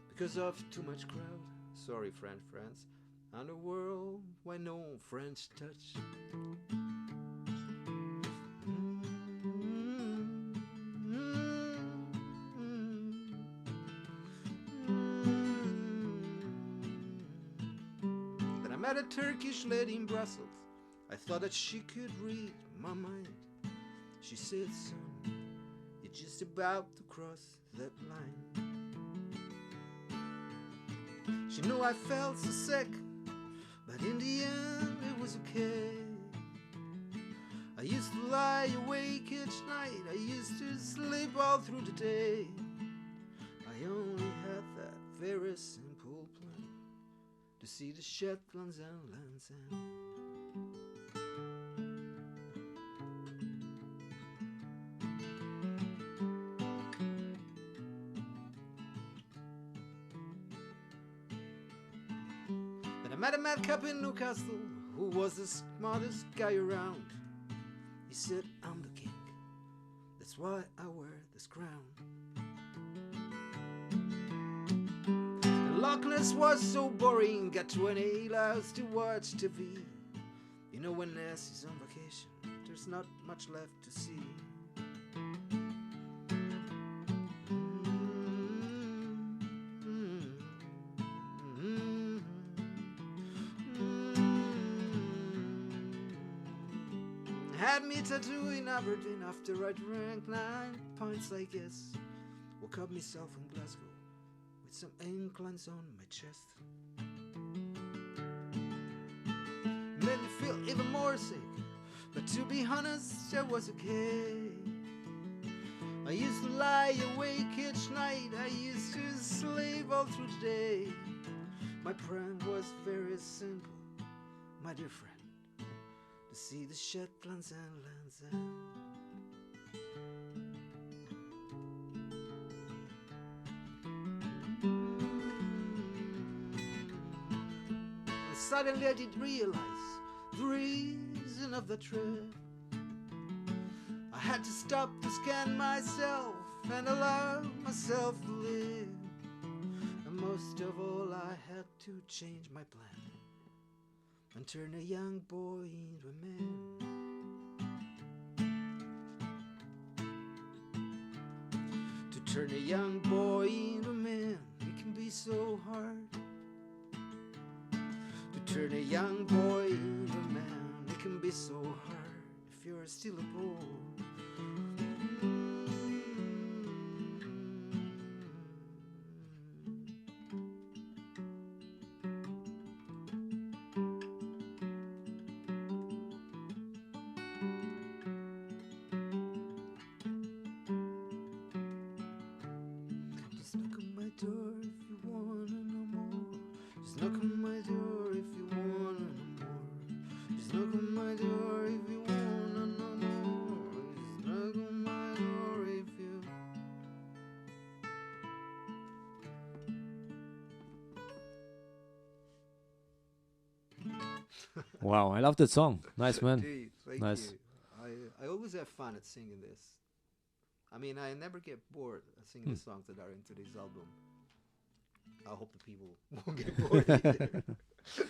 B: because of too much crowd. Sorry, France, and a world where no French touch. Then I met a Turkish lady in Brussels. I thought that she could read my mind. She said, son, you're just about to cross that line. She knew I felt so sick, but in the end it was okay. I used to lie awake each night, I used to sleep all through the day. I only had that very simple plan, to see the Shetlands and Lansdowne. I met a madcap in Newcastle who was the smartest guy around. He said, I'm the king, that's why I wear this crown. And Loch Ness was so boring, got 28 hours to watch TV. You know when Ness is on vacation, there's not much left to see. Had me tattoo in Aberdeen after I drank 9 pints, I guess. Woke up myself in Glasgow with some inclines on my chest. Made me feel even more sick, but to be honest, that was okay. I used to lie awake each night, I used to sleep all through the day. My plan was very simple, my dear friend, to see the Shetlands and Lansdowne. suddenly I did realize the reason of the trip. I had to stop to scan myself and allow myself to live. And most of all, I had to change my plan and turn a young boy into a man. To turn a young boy into a man, it can be so hard. To turn a young boy into a man, it can be so hard if you're still a boy. Just knock on my door if you wanna know more. Just knock on my door if you wanna know more. Just knock on my door if you wanna know more. Just knock on my door if you.
A: Wow, I love that song. Nice, man.
B: Gee, thank
A: Nice.
B: you. I always have fun at singing this. I mean, I never get bored at singing the songs that are into this album. I hope the people won't get bored either.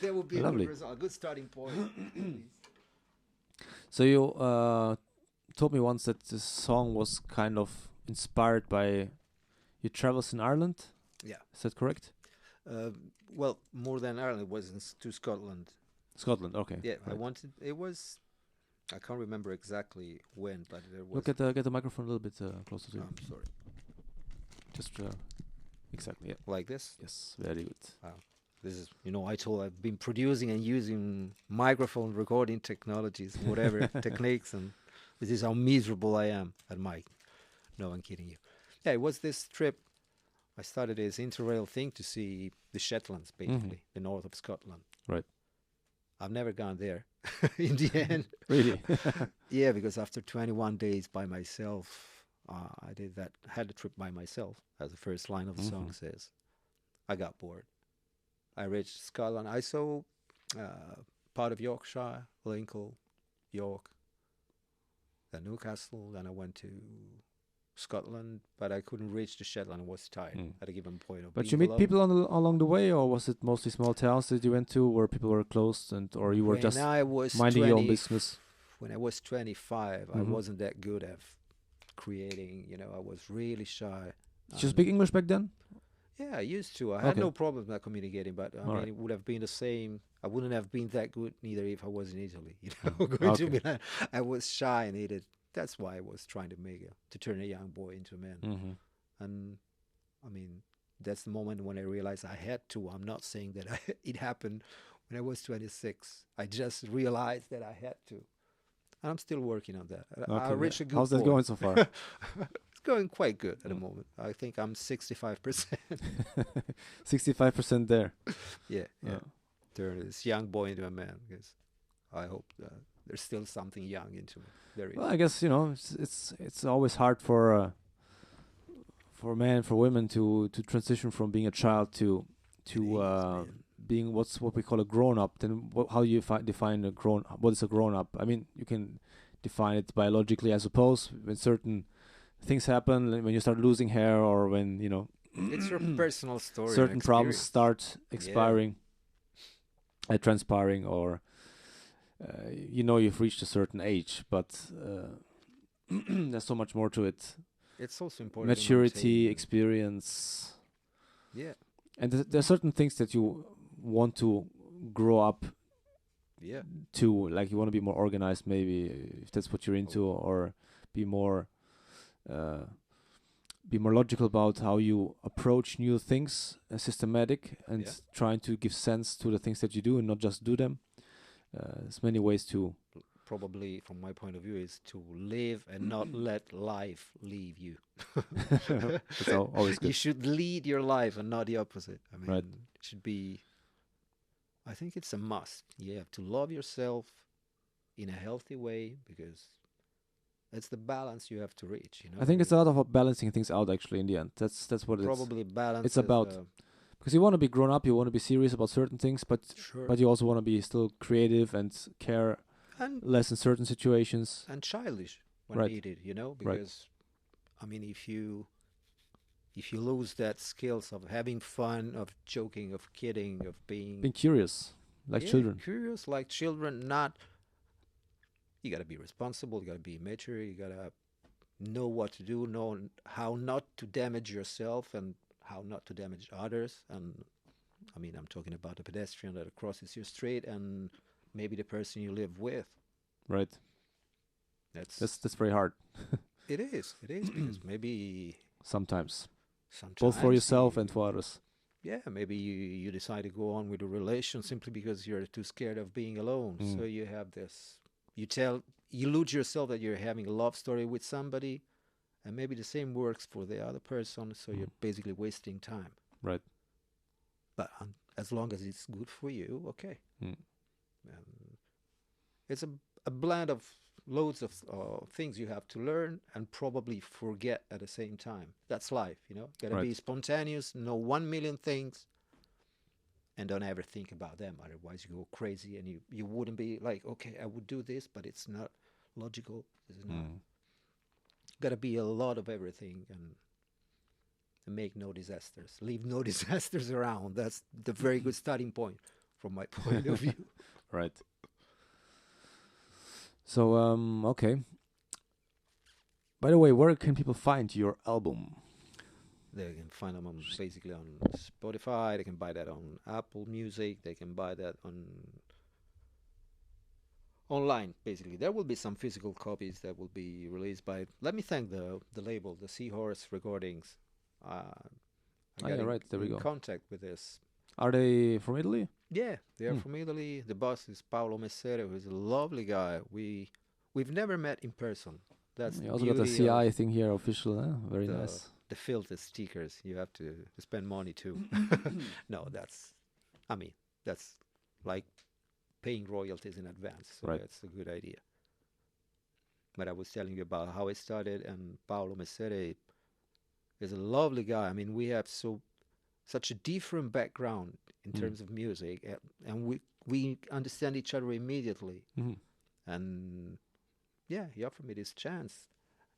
B: That would be a
A: Lovely.
B: good result, a good starting point. at least.
A: So you told me once that this song was kind of inspired by your travels in Ireland.
B: Yeah.
A: Is that correct?
B: Well, more than Ireland, it was to Scotland.
A: Scotland. Okay.
B: Yeah, I
A: right.
B: wanted. It was. I can't remember exactly when, but there was.
A: Look at get the microphone a little bit closer to you.
B: I'm sorry.
A: Just exactly. Yeah.
B: Like this.
A: Yes. Very good.
B: This is, I've been producing and using microphone recording technologies, whatever techniques, and this is how miserable I am at mic. No, I'm kidding you. Yeah, it was this trip. I started this interrail thing to see the Shetlands, basically, the north of Scotland.
A: Right.
B: I've never gone there in the end.
A: Really?
B: Yeah, because after 21 days by myself, had the trip by myself, as the first line of the song says. I got bored. I reached Scotland. I saw part of Yorkshire, Lincoln, York, then Newcastle. Then I went to Scotland, but I couldn't reach the Shetland. I was tired at a given point.
A: But you meet people along the way, or was it mostly small towns that you went to where people were close, or you were just minding your own business?
B: When I was 25, I wasn't that good at creating. I was really shy.
A: Did you speak English back then?
B: Yeah, I used to. I had no problem not communicating, but I mean, it would have been the same. I wouldn't have been that good neither if I was in Italy. Going to Milan, I was shy and needed. That's why I was trying to turn a young boy into a man. And I mean, that's the moment when I realized I had to. I'm not saying that it happened when I was 26. I just realized that I had to. And I'm still working on that. I reached a good
A: How's that going so far?
B: It's going quite good at the moment. I think I'm 65%.
A: 65% there.
B: Yeah. Turn this young boy into a man, because I hope there's still something young into me. There is.
A: Well, I guess it's always hard for men, for women to transition from being a child to being what we call a grown up. Then how do you define what is a grown up? I mean, you can define it biologically, I suppose, when certain things happen, like when you start losing hair, or when
B: it's your personal story.
A: Certain problems start expiring, transpiring, or you've reached a certain age, but there's so much more to it.
B: It's also important.
A: Maturity, experience.
B: Yeah.
A: And there are certain things that you want to grow up to, like you want to be more organized, maybe, if that's what you're into, or be more logical about how you approach new things, systematic, and trying to give sense to the things that you do and not just do them. There's many ways to...
B: Probably, from my point of view, is to live and not let life leave you.
A: That's always good.
B: You should lead your life and not the opposite. I mean, it should be... I think it's a must. You have to love yourself in a healthy way, because it's the balance you have to reach.
A: I think it's a lot of balancing things out, actually, in the end. That's what
B: probably balance.
A: it's about. Because you want to be grown up, you want to be serious about certain things, but
B: Sure.
A: you also want to be still creative and care
B: And
A: less in certain situations.
B: and childish when
A: Right.
B: needed, you know,
A: Right.
B: because I mean, if you lose that skills of having fun, of joking, of kidding, of
A: Being curious, like
B: yeah,
A: children.
B: curious like children, not you got to be responsible, you got to be mature, you got to know what to do, know how not to damage yourself and how not to damage others. And I mean, I'm talking about the pedestrian that crosses your street and maybe the person you live with.
A: Right. That's very hard
B: It is because maybe
A: sometimes,
B: sometimes
A: both for yourself
B: you,
A: and for others.
B: yeah, maybe you decide to go on with a relation simply because you're too scared of being alone. So you have this, you lose yourself that you're having a love story with somebody, and maybe the same works for the other person. So you're basically wasting time.
A: Right.
B: But as long as it's good for you, okay. It's a blend of loads of things you have to learn and probably forget at the same time. That's life, you know. Gotta be
A: Right.
B: spontaneous, know 1 million things, and don't ever think about them. Otherwise, you go crazy, and you wouldn't be like, okay, I would do this, but it's not logical. It's not. Gotta be a lot of everything and make no disasters. Leave no disasters around. That's the very good starting point from my point of view.
A: Right. So, okay. By the way, where can people find your album?
B: They can find them basically on Spotify. They can buy that on Apple Music. They can buy that on online. Basically, there will be some physical copies that will be released by. Let me thank the label, the Seahorse Recordings. I got
A: There we
B: in
A: go.
B: contact with this.
A: Are they from Italy?
B: Yeah, they are from Italy. The boss is Paolo Messere, who's a lovely guy. We've never met in person. That's
A: You
B: the
A: also got the
B: beauty of
A: CI thing here, official. Very nice.
B: the filter stickers. You have to spend money too. No, that's like paying royalties in advance. So
A: Right.
B: that's a good idea. But I was telling you about how it started, and Paolo Messere is a lovely guy. I mean, we have such a different background in terms of music, and we understand each other immediately. And yeah, he offered me this chance.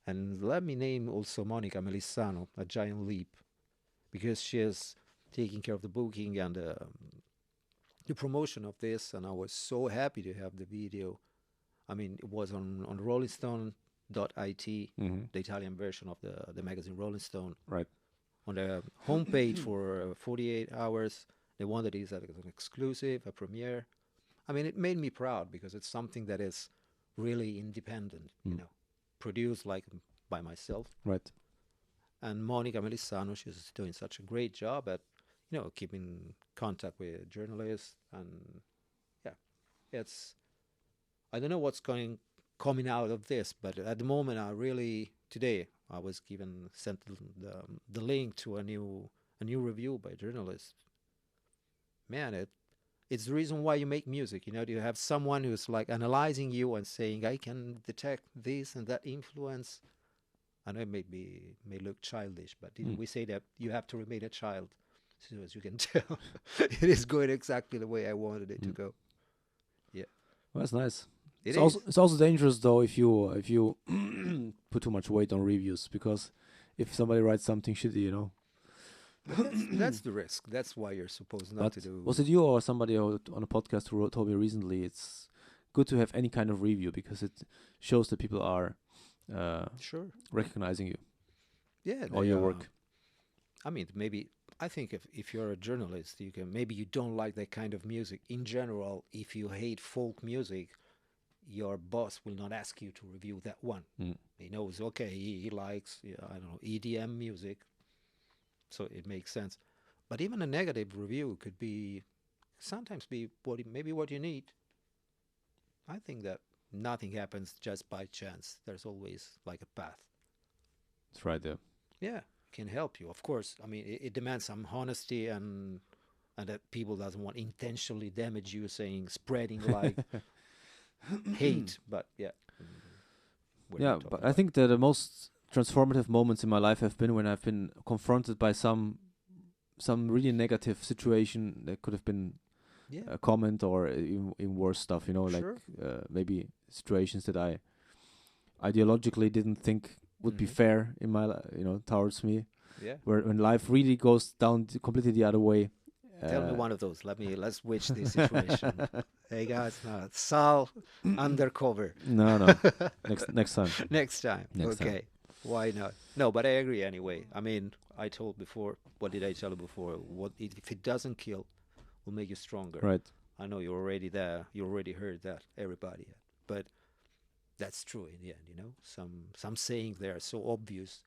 B: And let me name also Monica Melissano, a giant leap, because she is taking care of the booking and the promotion of this. And I was so happy to have the video. I mean, it was on rollingstone.it, the Italian version of the magazine Rolling Stone.
A: Right.
B: On the homepage for 48 hours, they wanted it as an exclusive, a premiere. I mean, it made me proud because it's something that is really independent, you know, produced like by myself.
A: Right.
B: And Monica Melissano, she's doing such a great job at, you know, keeping contact with journalists. And yeah, I don't know what's coming out of this, but at the moment, today I was sent the link to a new review by a journalist. Man, it's the reason why you make music. You know, you have someone who's like analyzing you and saying, I can detect this and that influence. I know it may look childish, but didn't we say that you have to remain a child? So as you can tell, it is going exactly the way I wanted it to go. Yeah.
A: Well, that's nice.
B: It's
A: It's also dangerous though if you put too much weight on reviews, because if somebody writes something shitty, you know.
B: That's the risk. That's why you're supposed not to do.
A: Was it you or somebody on a podcast who told me recently it's good to have any kind of review because it shows that people are
B: Sure
A: recognizing you
B: or
A: your work.
B: I mean, maybe I think if you're a journalist, maybe you don't like that kind of music in general. If you hate folk music, your boss will not ask you to review that one. He knows, okay, he likes, I don't know, EDM music, so it makes sense. But even a negative review could sometimes be what you need. I think that nothing happens just by chance. There's always like a path.
A: That's right there.
B: Yeah, can help you. Of course, I mean, it demands some honesty and that people doesn't want intentionally damage you, spreading like hate. But yeah.
A: But I think that the most transformative moments in my life have been when I've been confronted by some some really negative situation that could have been a comment or even worse stuff, you know, like maybe situations that I ideologically didn't think would be fair in my, towards me.
B: Yeah.
A: Where when life really goes down completely the other way.
B: Tell me one of those. Let's switch this situation. Hey guys, no, Sal undercover.
A: No. Next time.
B: Next time. Okay. Why not? No, but I agree anyway. I mean, I told before. What did I tell you before? If it doesn't kill, will make you stronger.
A: Right.
B: I know you're already there. You already heard that, everybody. But that's true in the end. You know, some sayings they are so obvious,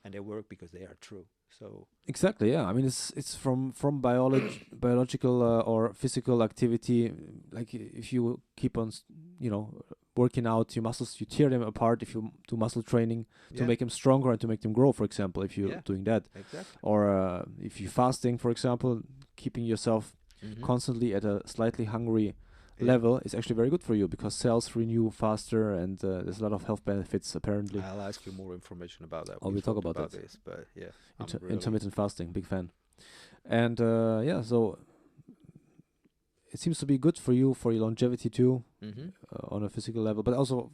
B: and they work because they are true. So
A: exactly, yeah. I mean, it's from biological or physical activity. Like if you keep on, working out your muscles, you tear them apart. If you do muscle training to make them stronger and to make them grow, for example, if you're doing that, or if you're fasting, for example, keeping yourself constantly at a slightly hungry level is actually very good for you because cells renew faster and there's a lot of health benefits apparently.
B: I'll ask you more information about that.
A: We'll talk about
B: this, but yeah,
A: intermittent fasting, big fan. And so it seems to be good for you for your longevity too, on a physical level, but also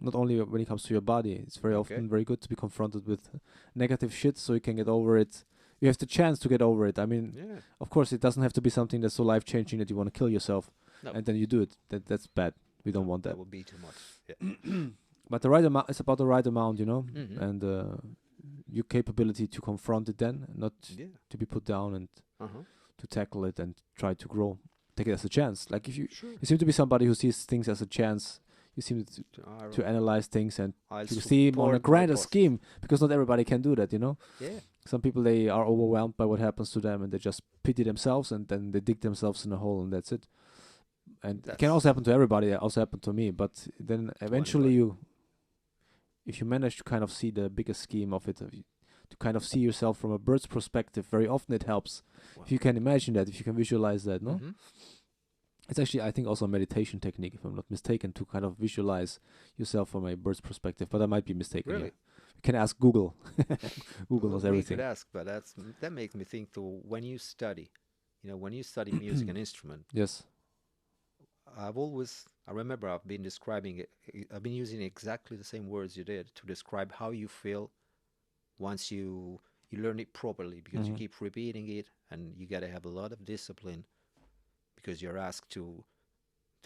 A: not only when it comes to your body. It's very often very good to be confronted with negative shit so you can get over it. You have the chance to get over it. I mean, of course, it doesn't have to be something that's so life-changing that you want to kill yourself, and then you do it. That's bad. We don't want that.
B: That would be too much. Yeah.
A: But the right amount. It's about the right amount, and your capability to confront it, then not to be put down and to tackle it and try to grow. Take it as a chance. Like if you seem to be somebody who sees things as a chance. You seem to analyze things and to see on a grander scheme, because not everybody can do that, Yeah. Some people, they are overwhelmed by what happens to them and they just pity themselves and then they dig themselves in a hole and that's it. And it can also happen to everybody. It also happened to me. But then eventually if you manage to kind of see the bigger scheme of it, to kind of see yourself from a bird's perspective, very often it helps. Wow. If you can imagine that, if you can visualize that, no? It's actually, I think, also a meditation technique, if I'm not mistaken, to kind of visualize yourself from a bird's perspective. But I might be mistaken.
B: Really?
A: You can ask Google. Google knows everything.
B: You could ask, but that makes me think, though, when you study, music and instrument.
A: Yes.
B: I remember I've been describing it. I've been using exactly the same words you did to describe how you feel once you learn it properly, because you keep repeating it and you got to have a lot of discipline. Because you're asked to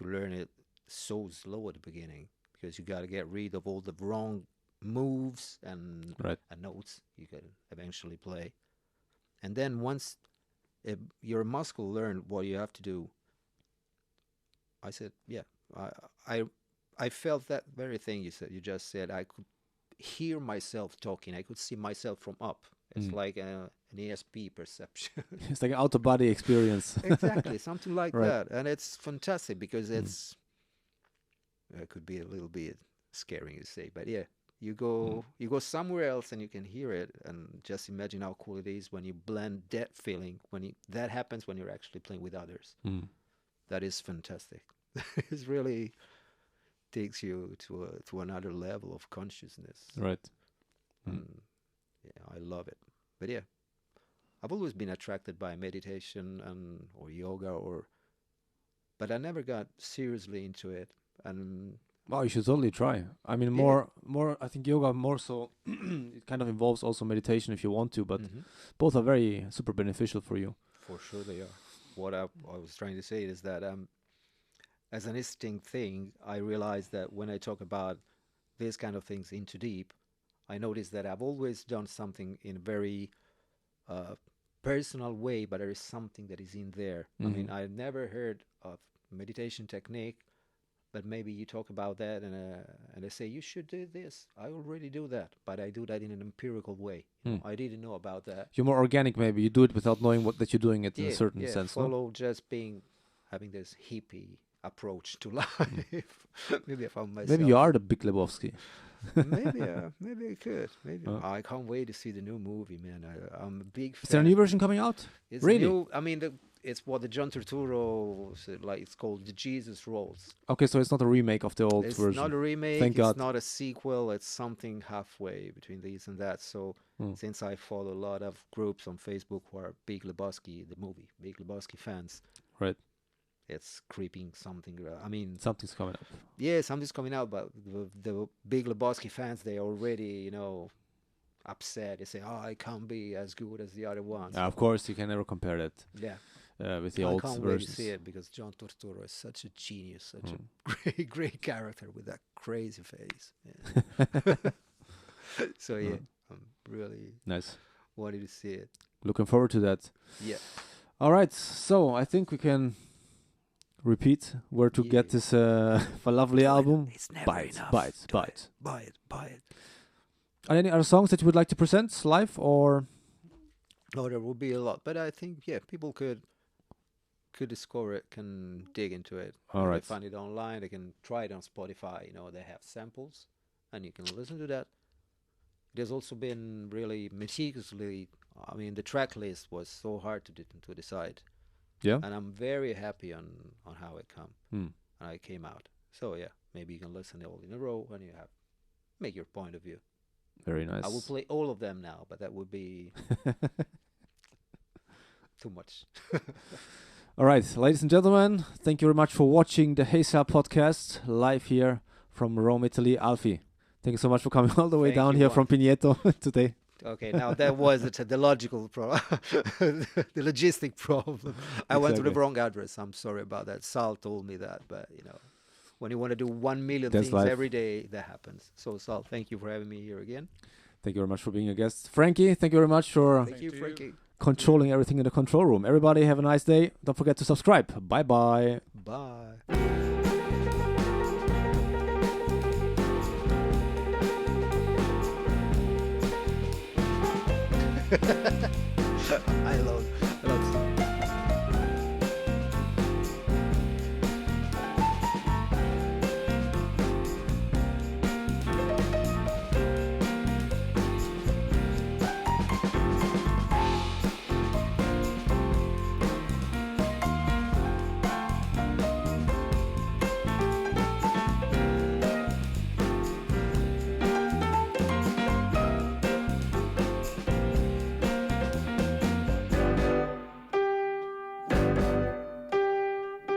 B: learn it so slow at the beginning, because you got to get rid of all the wrong moves and notes you can eventually play. And then once your muscle learn what you have to do, I said, I felt that very thing you just said. I could hear myself talking. I could see myself from up. It's like an ESP perception.
A: It's like an out-of-body experience.
B: Exactly, something like that. And it's fantastic because it could be a little bit scary to say, but you go somewhere else and you can hear it, and just imagine how cool it is when you blend that feeling, that happens when you're actually playing with others. That is fantastic. It really takes you to another level of consciousness.
A: Right.
B: I love it. But I've always been attracted by meditation or yoga, but I never got seriously into it. And
A: well, you should totally try. I mean, more. I think yoga more so. It kind of involves also meditation if you want to, but both are very super beneficial for you.
B: For sure, they are. What I was trying to say is that as an interesting thing, I realized that when I talk about these kind of things into deep, I noticed that I've always done something in a very personal way, but there is something that is in there. I mean, I've never heard of meditation technique, but maybe you talk about that and they say, you should do this. I already do that, but I do that in an empirical way. I didn't know about that.
A: You're more organic, maybe. You do it without knowing that you're doing it in a certain sense.
B: Follow just having this hippie approach to life. Maybe I found myself.
A: Maybe you are the Big Lebowski.
B: maybe I could. Maybe I can't wait to see the new movie, man. I'm a big fan.
A: Is there a new version coming out?
B: It's
A: really?
B: New, I mean, it's what the John Turturro said, like it's called the Jesus Rolls.
A: Okay, so it's not a remake of the old
B: It's
A: version.
B: not a remake.
A: Thank
B: it's
A: God.
B: not a sequel. It's something halfway between these and that. So since I follow a lot of groups on Facebook who are Big Lebowski, the movie, Big Lebowski fans,
A: Right.
B: it's creeping something. I mean,
A: Something's coming up.
B: yeah, something's coming out, but the Big Lebowski fans, they already, you know, upset. They say, "Oh, it can't be as good as the other ones."
A: Of course, you can never compare that
B: Yeah.
A: with the
B: I
A: old
B: can't wait to
A: versions.
B: see it because John Turturro is such a genius, such a great character with that crazy face. Yeah. So yeah, I'm really
A: Nice.
B: wanting to see it.
A: Looking forward to that.
B: Yeah.
A: All right, so I think we can repeat where to get this lovely album.
B: It's never
A: Buy it,
B: enough.
A: buy it,
B: Do
A: buy it.
B: Buy it, buy it.
A: Are there any other songs that you would like to present live, or
B: No, there will be a lot, but I think people could discover it, can dig into it.
A: All
B: If
A: right.
B: they find it online, they can try it on Spotify. You know, they have samples, and you can listen to that. There's also been really meticulously. I mean, the track list was so hard to decide.
A: Yeah.
B: And I'm very happy on how it how it came out. So yeah, maybe you can listen all in a row and you make your point of view.
A: Very nice.
B: I will play all of them now, but that would be too much.
A: All right, ladies and gentlemen, thank you very much for watching the Hey Sal Podcast live here from Rome, Italy. Alfie, thank you so much for coming all the way
B: Thank
A: down
B: you,
A: here
B: Juan.
A: from Pineto today.
B: Okay, now that was the logical the logistic problem. I went to the
A: Exactly.
B: wrong address. I'm sorry about that. Sal told me that, but you know, when you want to do 1 million
A: That's
B: things
A: life.
B: every day, that happens. So Sal, thank you for having me here again.
A: Thank you very much for being a guest. Frankie, thank you very much for
B: Thank you, Frankie.
A: controlling everything in the control room. Everybody have a nice day. Don't forget to subscribe. Bye-bye.
B: Bye.